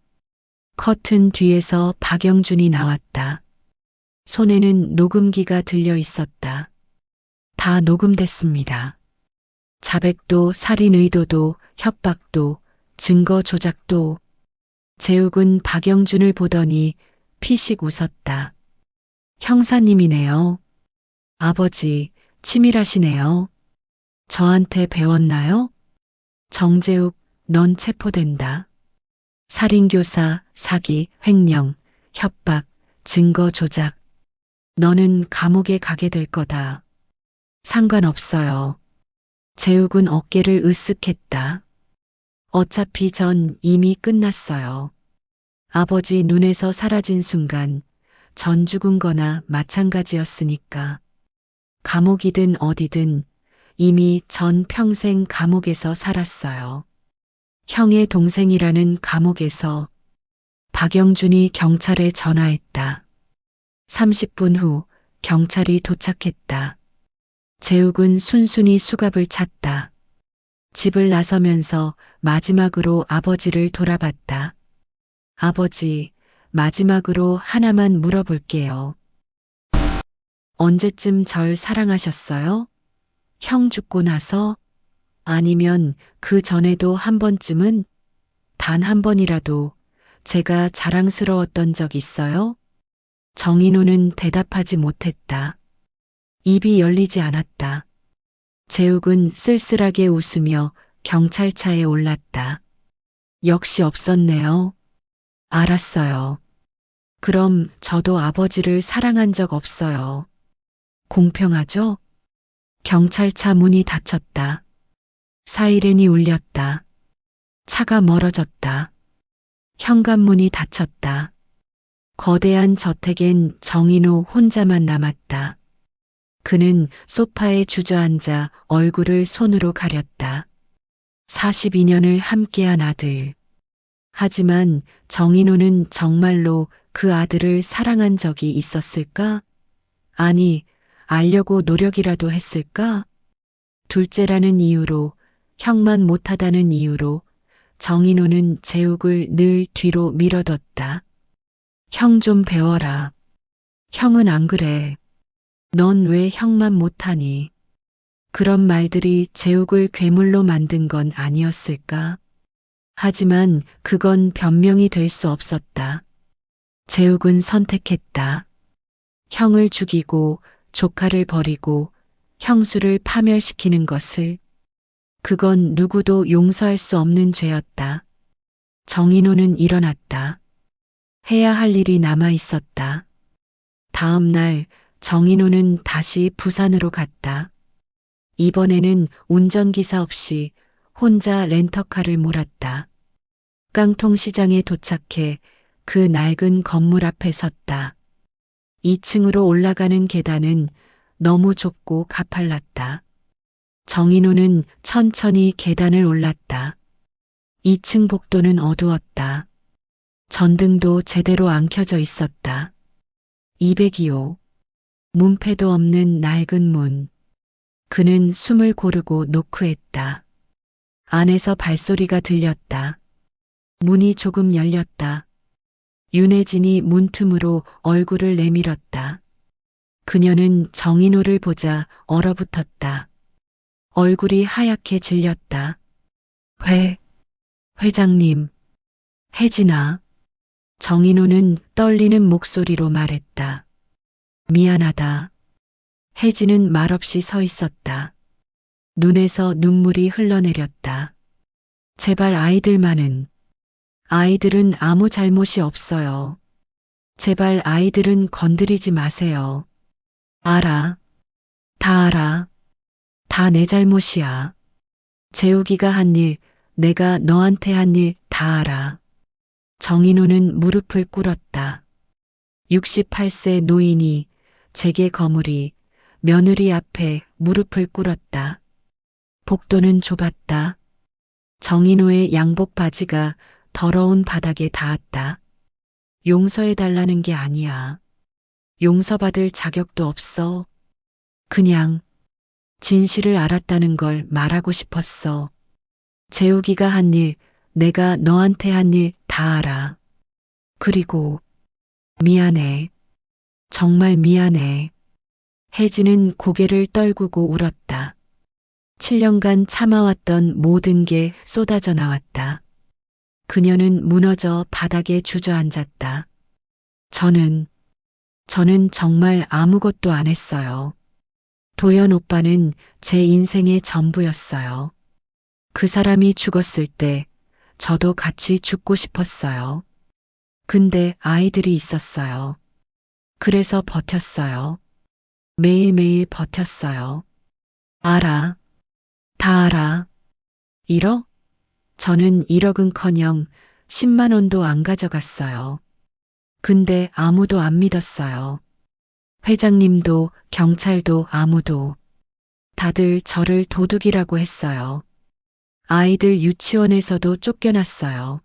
커튼 뒤에서 박영준이 나왔다. 손에는 녹음기가 들려 있었다. 다 녹음됐습니다. 자백도 살인 의도도 협박도 증거 조작도. 재욱은 박영준을 보더니 피식 웃었다. 형사님이네요. 아버지, 치밀하시네요. 저한테 배웠나요? 정재욱, 넌 체포된다. 살인교사, 사기, 횡령, 협박, 증거 조작. 너는 감옥에 가게 될 거다. 상관없어요. 재욱은 어깨를 으쓱했다. 어차피 전 이미 끝났어요. 아버지 눈에서 사라진 순간 전 죽은 거나 마찬가지였으니까. 감옥이든 어디든 이미 전 평생 감옥에서 살았어요. 형의 동생이라는 감옥에서. 박영준이 경찰에 전화했다. 30분 후 경찰이 도착했다. 재욱은 순순히 수갑을 찼다. 집을 나서면서 마지막으로 아버지를 돌아봤다. 아버지, 마지막으로 하나만 물어볼게요. 언제쯤 절 사랑하셨어요? 형 죽고 나서? 아니면 그 전에도 한 번쯤은? 단 한 번이라도 제가 자랑스러웠던 적 있어요? 정인호는 대답하지 못했다. 입이 열리지 않았다. 재욱은 쓸쓸하게 웃으며 경찰차에 올랐다. 역시 없었네요. 알았어요. 그럼 저도 아버지를 사랑한 적 없어요. 공평하죠? 경찰차 문이 닫혔다. 사이렌이 울렸다. 차가 멀어졌다. 현관문이 닫혔다. 거대한 저택엔 정인호 혼자만 남았다. 그는 소파에 주저앉아 얼굴을 손으로 가렸다. 42년을 함께한 아들. 하지만 정인호는 정말로 그 아들을 사랑한 적이 있었을까? 아니, 알려고 노력이라도 했을까? 둘째라는 이유로, 형만 못하다는 이유로 정인호는 재욱을 늘 뒤로 밀어뒀다. 형 좀 배워라. 형은 안 그래. 넌 왜 형만 못하니? 그런 말들이 재욱을 괴물로 만든 건 아니었을까? 하지만 그건 변명이 될 수 없었다. 재욱은 선택했다. 형을 죽이고 조카를 버리고 형수를 파멸시키는 것을. 그건 누구도 용서할 수 없는 죄였다. 정인호는 일어났다. 해야 할 일이 남아 있었다. 다음 날 정인호는 다시 부산으로 갔다. 이번에는 운전기사 없이 혼자 렌터카를 몰았다. 깡통시장에 도착해 그 낡은 건물 앞에 섰다. 2층으로 올라가는 계단은 너무 좁고 가팔랐다. 정인호는 천천히 계단을 올랐다. 2층 복도는 어두웠다. 전등도 제대로 안 켜져 있었다. 202호. 문패도 없는 낡은 문. 그는 숨을 고르고 노크했다. 안에서 발소리가 들렸다. 문이 조금 열렸다. 윤혜진이 문틈으로 얼굴을 내밀었다. 그녀는 정인호를 보자 얼어붙었다. 얼굴이 하얗게 질렸다. 회장님. 혜진아. 정인호는 떨리는 목소리로 말했다. 미안하다. 혜진은 말없이 서 있었다. 눈에서 눈물이 흘러내렸다. 제발 아이들은 아무 잘못이 없어요. 제발 아이들은 건드리지 마세요. 알아. 다 알아. 다 내 잘못이야. 재욱이가 한 일, 내가 너한테 한 일 다 알아. 정인호는 무릎을 꿇었다. 68세 노인이 제게 거물이 며느리 앞에 무릎을 꿇었다. 복도는 좁았다. 정인호의 양복 바지가 더러운 바닥에 닿았다. 용서해달라는 게 아니야. 용서받을 자격도 없어. 그냥 진실을 알았다는 걸 말하고 싶었어. 재욱이가 한 일, 내가 너한테 한 일 다 알아. 그리고 미안해. 정말 미안해. 혜진은 고개를 떨구고 울었다. 7년간 참아왔던 모든 게 쏟아져 나왔다. 그녀는 무너져 바닥에 주저앉았다. 저는 정말 아무것도 안 했어요. 도연 오빠는 제 인생의 전부였어요. 그 사람이 죽었을 때 저도 같이 죽고 싶었어요. 근데 아이들이 있었어요. 그래서 버텼어요. 매일매일 버텼어요. 알아. 다 알아. 1억? 저는 1억은커녕 10만 원도 안 가져갔어요. 근데 아무도 안 믿었어요. 회장님도 경찰도 아무도. 다들 저를 도둑이라고 했어요. 아이들 유치원에서도 쫓겨났어요.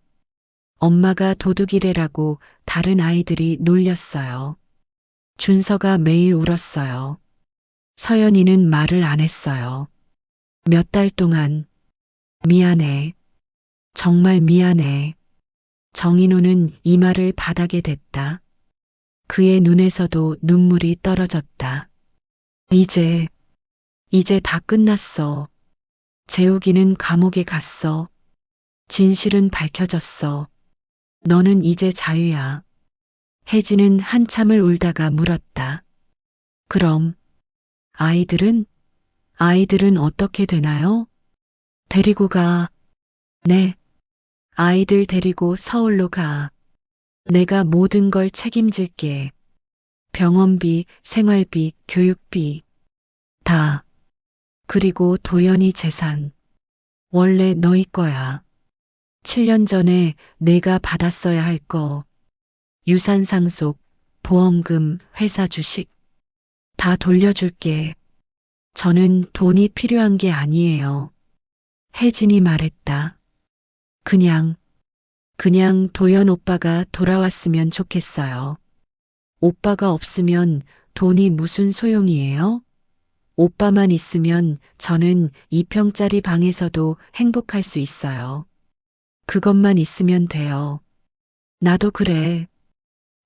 엄마가 도둑이래라고 다른 아이들이 놀렸어요. 준서가 매일 울었어요. 서연이는 말을 안 했어요. 몇 달 동안. 미안해. 정말 미안해. 정인호는 이마를 바닥에 댔다. 그의 눈에서도 눈물이 떨어졌다. 이제 다 끝났어. 재욱이는 감옥에 갔어. 진실은 밝혀졌어. 너는 이제 자유야. 혜진은 한참을 울다가 물었다. 그럼 아이들은 어떻게 되나요? 데리고 가. 네. 아이들 데리고 서울로 가. 내가 모든 걸 책임질게. 병원비, 생활비, 교육비. 다. 그리고 도연이 재산. 원래 너희 거야. 7년 전에 내가 받았어야 할 거, 유산 상속, 보험금, 회사 주식, 다 돌려줄게. 저는 돈이 필요한 게 아니에요. 혜진이 말했다. 그냥 도연 오빠가 돌아왔으면 좋겠어요. 오빠가 없으면 돈이 무슨 소용이에요? 오빠만 있으면 저는 2평짜리 방에서도 행복할 수 있어요. 그것만 있으면 돼요. 나도 그래.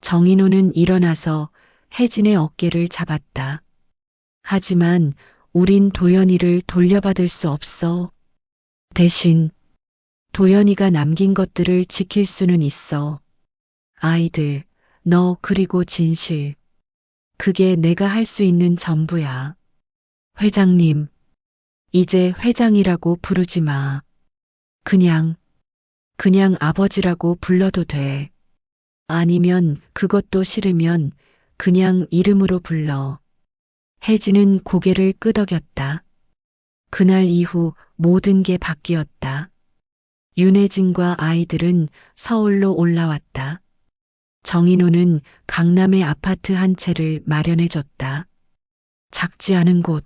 정인호는 일어나서 혜진의 어깨를 잡았다. 하지만 우린 도연이를 돌려받을 수 없어. 대신 도연이가 남긴 것들을 지킬 수는 있어. 아이들, 너 그리고 진실. 그게 내가 할 수 있는 전부야. 회장님, 이제 회장이라고 부르지 마. 그냥 아버지라고 불러도 돼. 아니면 그것도 싫으면 그냥 이름으로 불러. 혜진은 고개를 끄덕였다. 그날 이후 모든 게 바뀌었다. 윤혜진과 아이들은 서울로 올라왔다. 정인호는 강남의 아파트 한 채를 마련해줬다. 작지 않은 곳,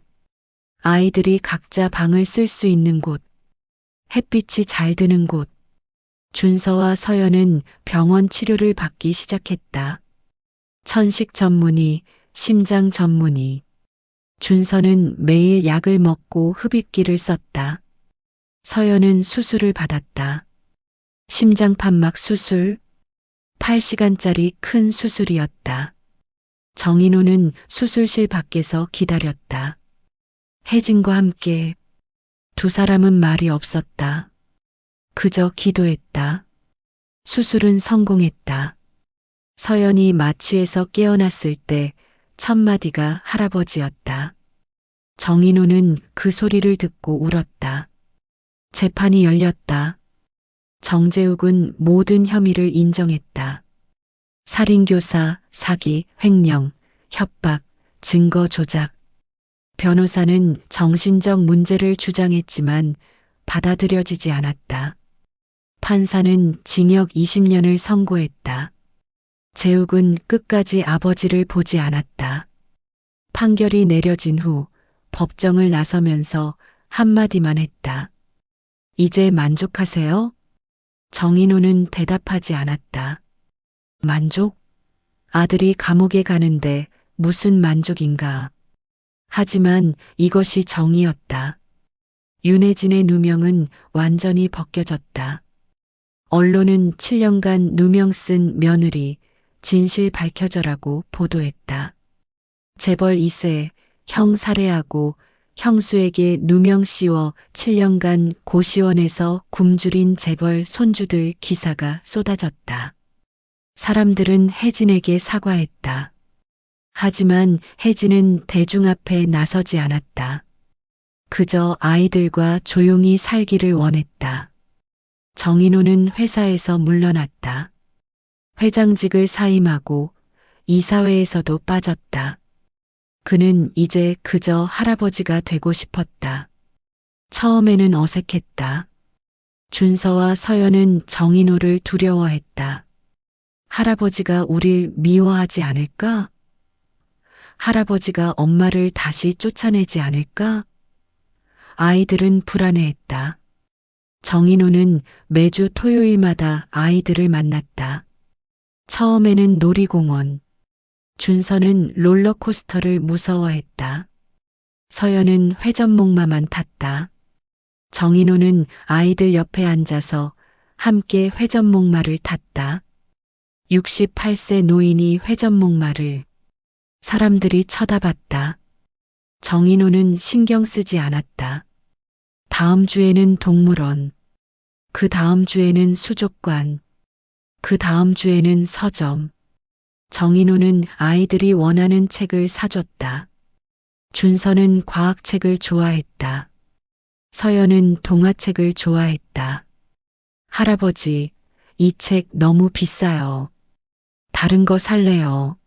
아이들이 각자 방을 쓸 수 있는 곳, 햇빛이 잘 드는 곳. 준서와 서연은 병원 치료를 받기 시작했다. 천식 전문의, 심장 전문의. 준서는 매일 약을 먹고 흡입기를 썼다. 서연은 수술을 받았다. 심장판막 수술, 8시간짜리 큰 수술이었다. 정인호는 수술실 밖에서 기다렸다. 혜진과 함께 두 사람은 말이 없었다. 그저 기도했다. 수술은 성공했다. 서연이 마취에서 깨어났을 때 첫 마디가 할아버지였다. 정인호는 그 소리를 듣고 울었다. 재판이 열렸다. 정재욱은 모든 혐의를 인정했다. 살인교사, 사기, 횡령, 협박, 증거 조작. 변호사는 정신적 문제를 주장했지만 받아들여지지 않았다. 판사는 징역 20년을 선고했다. 재욱은 끝까지 아버지를 보지 않았다. 판결이 내려진 후 법정을 나서면서 한마디만 했다. 이제 만족하세요? 정인호는 대답하지 않았다. 만족? 아들이 감옥에 가는데 무슨 만족인가. 하지만 이것이 정의였다. 윤혜진의 누명은 완전히 벗겨졌다. 언론은 7년간 누명 쓴 며느리 진실 밝혀져라고 보도했다. 재벌 2세 형 살해하고 형수에게 누명 씌워 7년간 고시원에서 굶주린 재벌 손주들 기사가 쏟아졌다. 사람들은 혜진에게 사과했다. 하지만 혜진은 대중 앞에 나서지 않았다. 그저 아이들과 조용히 살기를 원했다. 정인호는 회사에서 물러났다. 회장직을 사임하고 이사회에서도 빠졌다. 그는 이제 그저 할아버지가 되고 싶었다. 처음에는 어색했다. 준서와 서연은 정인호를 두려워했다. 할아버지가 우릴 미워하지 않을까? 할아버지가 엄마를 다시 쫓아내지 않을까? 아이들은 불안해했다. 정인호는 매주 토요일마다 아이들을 만났다. 처음에는 놀이공원, 준서는 롤러코스터를 무서워했다. 서연은 회전목마만 탔다. 정인호는 아이들 옆에 앉아서 함께 회전목마를 탔다. 68세 노인이 회전목마를. 사람들이 쳐다봤다. 정인호는 신경 쓰지 않았다. 다음 주에는 동물원, 그 다음 주에는 수족관, 그 다음 주에는 서점. 정인호는 아이들이 원하는 책을 사줬다. 준서는 과학책을 좋아했다. 서연은 동화책을 좋아했다. 할아버지, 이 책 너무 비싸요. 다른 거 살래요.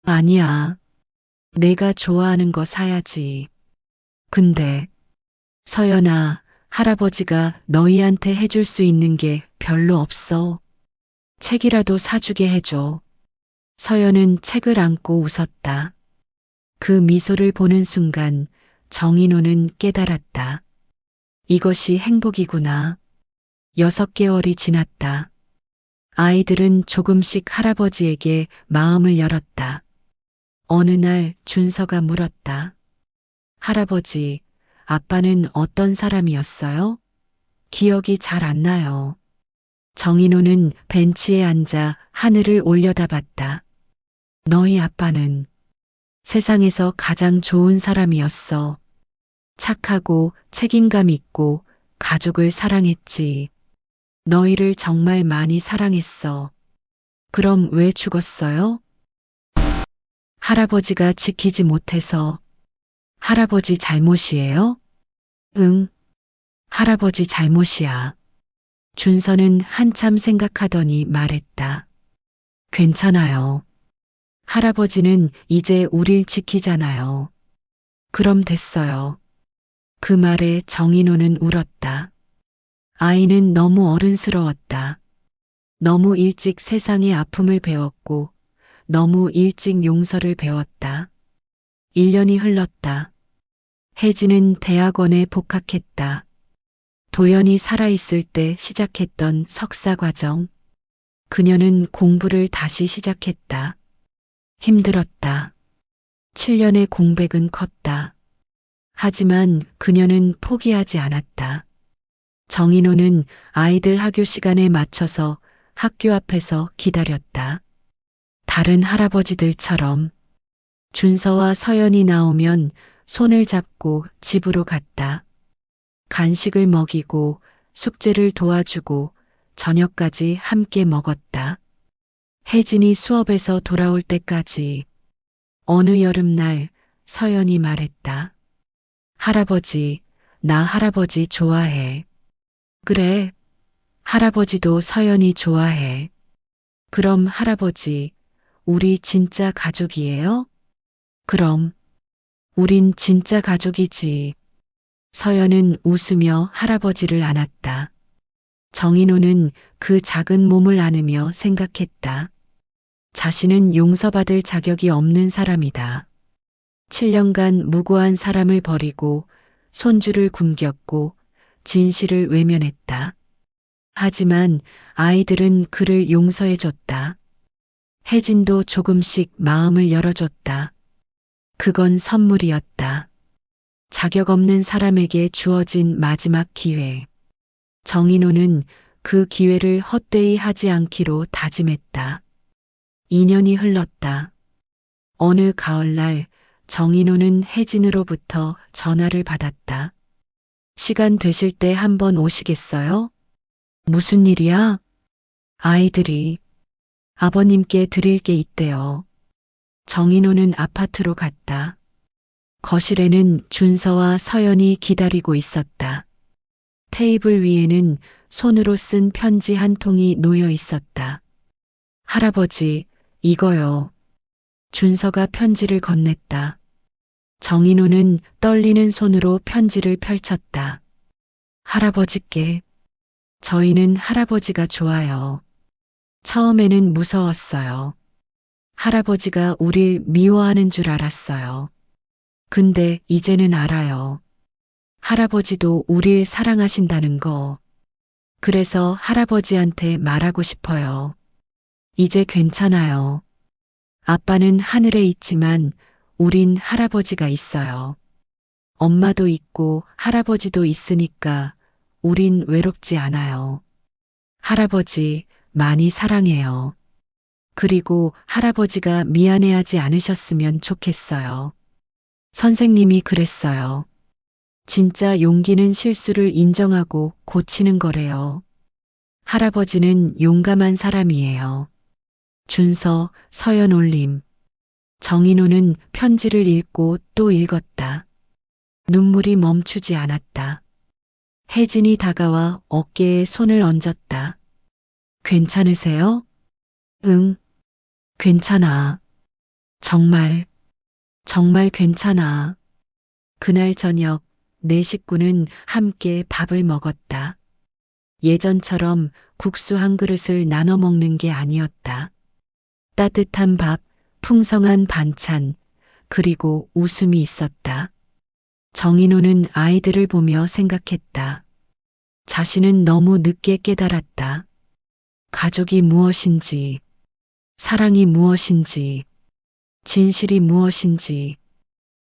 아니야. 내가 좋아하는 거 사야지. 근데, 서연아, 할아버지가 너희한테 해줄 수 있는 게 별로 없어. 책이라도 사주게 해줘. 서연은 책을 안고 웃었다. 그 미소를 보는 순간 정인호는 깨달았다. 이것이 행복이구나. 6개월이 지났다. 아이들은 조금씩 할아버지에게 마음을 열었다. 어느 날 준서가 물었다. 할아버지, 아빠는 어떤 사람이었어요? 기억이 잘 안 나요. 정인호는 벤치에 앉아 하늘을 올려다봤다. 너희 아빠는 세상에서 가장 좋은 사람이었어. 착하고 책임감 있고 가족을 사랑했지. 너희를 정말 많이 사랑했어. 그럼 왜 죽었어요? 할아버지가 지키지 못해서. 할아버지 잘못이에요? 응, 할아버지 잘못이야. 준서는 한참 생각하더니 말했다. 괜찮아요. 할아버지는 이제 우릴 지키잖아요. 그럼 됐어요. 그 말에 정인호는 울었다. 아이는 너무 어른스러웠다. 너무 일찍 세상의 아픔을 배웠고, 너무 일찍 용서를 배웠다. 1년이 흘렀다. 혜진은 대학원에 복학했다. 도연이 살아있을 때 시작했던 석사 과정. 그녀는 공부를 다시 시작했다. 힘들었다. 7년의 공백은 컸다. 하지만 그녀는 포기하지 않았다. 정인호는 아이들 하교 시간에 맞춰서 학교 앞에서 기다렸다. 다른 할아버지들처럼 준서와 서연이 나오면 손을 잡고 집으로 갔다. 간식을 먹이고 숙제를 도와주고 저녁까지 함께 먹었다. 혜진이 수업에서 돌아올 때까지. 어느 여름날 서연이 말했다. 할아버지, 나 할아버지 좋아해. 그래, 할아버지도 서연이 좋아해. 그럼 할아버지, 우리 진짜 가족이에요? 그럼, 우린 진짜 가족이지. 서연은 웃으며 할아버지를 안았다. 정인호는 그 작은 몸을 안으며 생각했다. 자신은 용서받을 자격이 없는 사람이다. 7년간 무고한 사람을 버리고 손주를 굶겼고 진실을 외면했다. 하지만 아이들은 그를 용서해줬다. 혜진도 조금씩 마음을 열어줬다. 그건 선물이었다. 자격 없는 사람에게 주어진 마지막 기회. 정인호는 그 기회를 헛되이 하지 않기로 다짐했다. 2년이 흘렀다. 어느 가을날 정인호는 혜진으로부터 전화를 받았다. 시간 되실 때 한번 오시겠어요? 무슨 일이야? 아이들이 아버님께 드릴 게 있대요. 정인호는 아파트로 갔다. 거실에는 준서와 서연이 기다리고 있었다. 테이블 위에는 손으로 쓴 편지 한 통이 놓여 있었다. 할아버지, 이거요. 준서가 편지를 건넸다. 정인호는 떨리는 손으로 편지를 펼쳤다. 할아버지께. 저희는 할아버지가 좋아요. 처음에는 무서웠어요. 할아버지가 우릴 미워하는 줄 알았어요. 근데 이제는 알아요. 할아버지도 우릴 사랑하신다는 거. 그래서 할아버지한테 말하고 싶어요. 이제 괜찮아요. 아빠는 하늘에 있지만 우린 할아버지가 있어요. 엄마도 있고 할아버지도 있으니까 우린 외롭지 않아요. 할아버지 많이 사랑해요. 그리고 할아버지가 미안해하지 않으셨으면 좋겠어요. 선생님이 그랬어요. 진짜 용기는 실수를 인정하고 고치는 거래요. 할아버지는 용감한 사람이에요. 준서, 서연 올림. 정인호는 편지를 읽고 또 읽었다. 눈물이 멈추지 않았다. 혜진이 다가와 어깨에 손을 얹었다. 괜찮으세요? 응, 괜찮아. 정말, 정말 괜찮아. 그날 저녁 네 식구는 함께 밥을 먹었다. 예전처럼 국수 한 그릇을 나눠 먹는 게 아니었다. 따뜻한 밥, 풍성한 반찬, 그리고 웃음이 있었다. 정인호는 아이들을 보며 생각했다. 자신은 너무 늦게 깨달았다. 가족이 무엇인지, 사랑이 무엇인지, 진실이 무엇인지.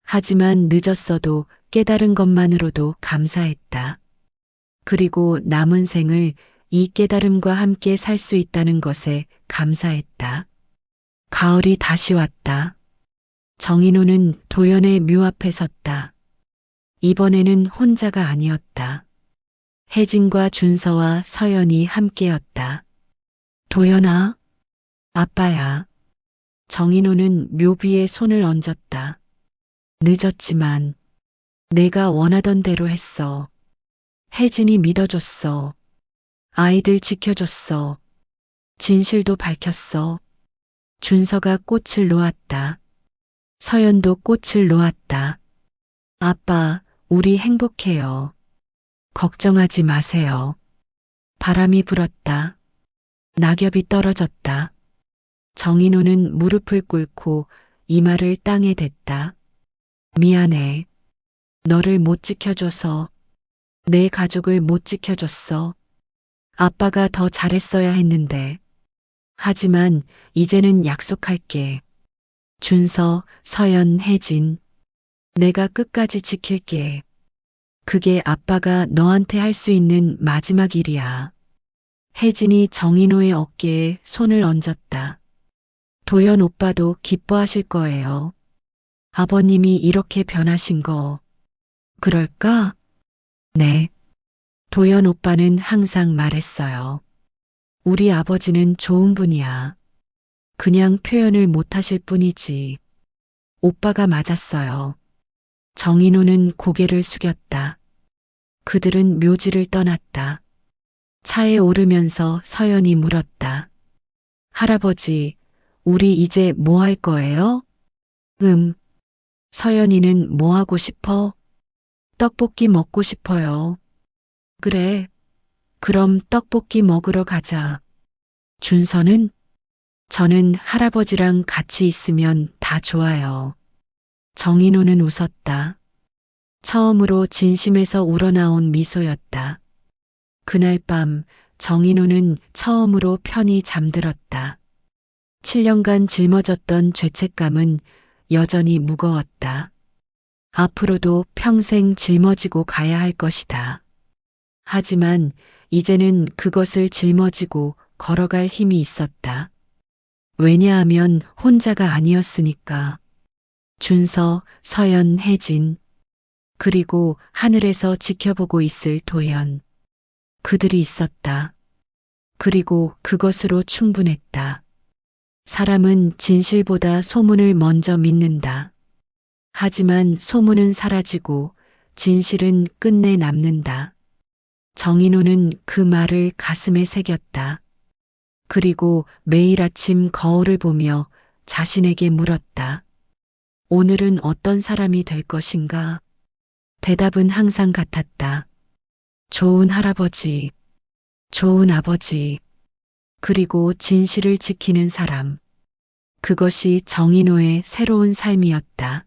하지만 늦었어도 깨달은 것만으로도 감사했다. 그리고 남은 생을 이 깨달음과 함께 살 수 있다는 것에 감사했다. 가을이 다시 왔다. 정인호는 도연의 묘 앞에 섰다. 이번에는 혼자가 아니었다. 혜진과 준서와 서연이 함께였다. 도연아, 아빠야. 정인호는 묘 위에 손을 얹었다. 늦었지만 내가 원하던 대로 했어. 혜진이 믿어줬어. 아이들 지켜줬어. 진실도 밝혔어. 준서가 꽃을 놓았다. 서연도 꽃을 놓았다. 아빠, 우리 행복해요. 걱정하지 마세요. 바람이 불었다. 낙엽이 떨어졌다. 정인호는 무릎을 꿇고 이마를 땅에 댔다. 미안해. 너를 못 지켜줘서, 내 가족을 못 지켜줬어. 아빠가 더 잘했어야 했는데. 하지만 이제는 약속할게. 준서, 서연, 혜진. 내가 끝까지 지킬게. 그게 아빠가 너한테 할 수 있는 마지막 일이야. 혜진이 정인호의 어깨에 손을 얹었다. 도연 오빠도 기뻐하실 거예요. 아버님이 이렇게 변하신 거. 그럴까? 네. 도연 오빠는 항상 말했어요. 우리 아버지는 좋은 분이야. 그냥 표현을 못하실 뿐이지. 오빠가 맞았어요. 정인호는 고개를 숙였다. 그들은 묘지를 떠났다. 차에 오르면서 서연이 물었다. 할아버지, 우리 이제 뭐 할 거예요? 서연이는 뭐 하고 싶어? 떡볶이 먹고 싶어요. 그래. 그럼 떡볶이 먹으러 가자. 준서는? 저는 할아버지랑 같이 있으면 다 좋아요. 정인호는 웃었다. 처음으로 진심에서 우러나온 미소였다. 그날 밤 정인호는 처음으로 편히 잠들었다. 7년간 짊어졌던 죄책감은 여전히 무거웠다. 앞으로도 평생 짊어지고 가야 할 것이다. 하지만 이제는 그것을 짊어지고 걸어갈 힘이 있었다. 왜냐하면 혼자가 아니었으니까. 준서, 서연, 혜진, 그리고 하늘에서 지켜보고 있을 도연. 그들이 있었다. 그리고 그것으로 충분했다. 사람은 진실보다 소문을 먼저 믿는다. 하지만 소문은 사라지고 진실은 끝내 남는다. 정인호는 그 말을 가슴에 새겼다. 그리고 매일 아침 거울을 보며 자신에게 물었다. 오늘은 어떤 사람이 될 것인가? 대답은 항상 같았다. 좋은 할아버지, 좋은 아버지, 그리고 진실을 지키는 사람. 그것이 정인호의 새로운 삶이었다.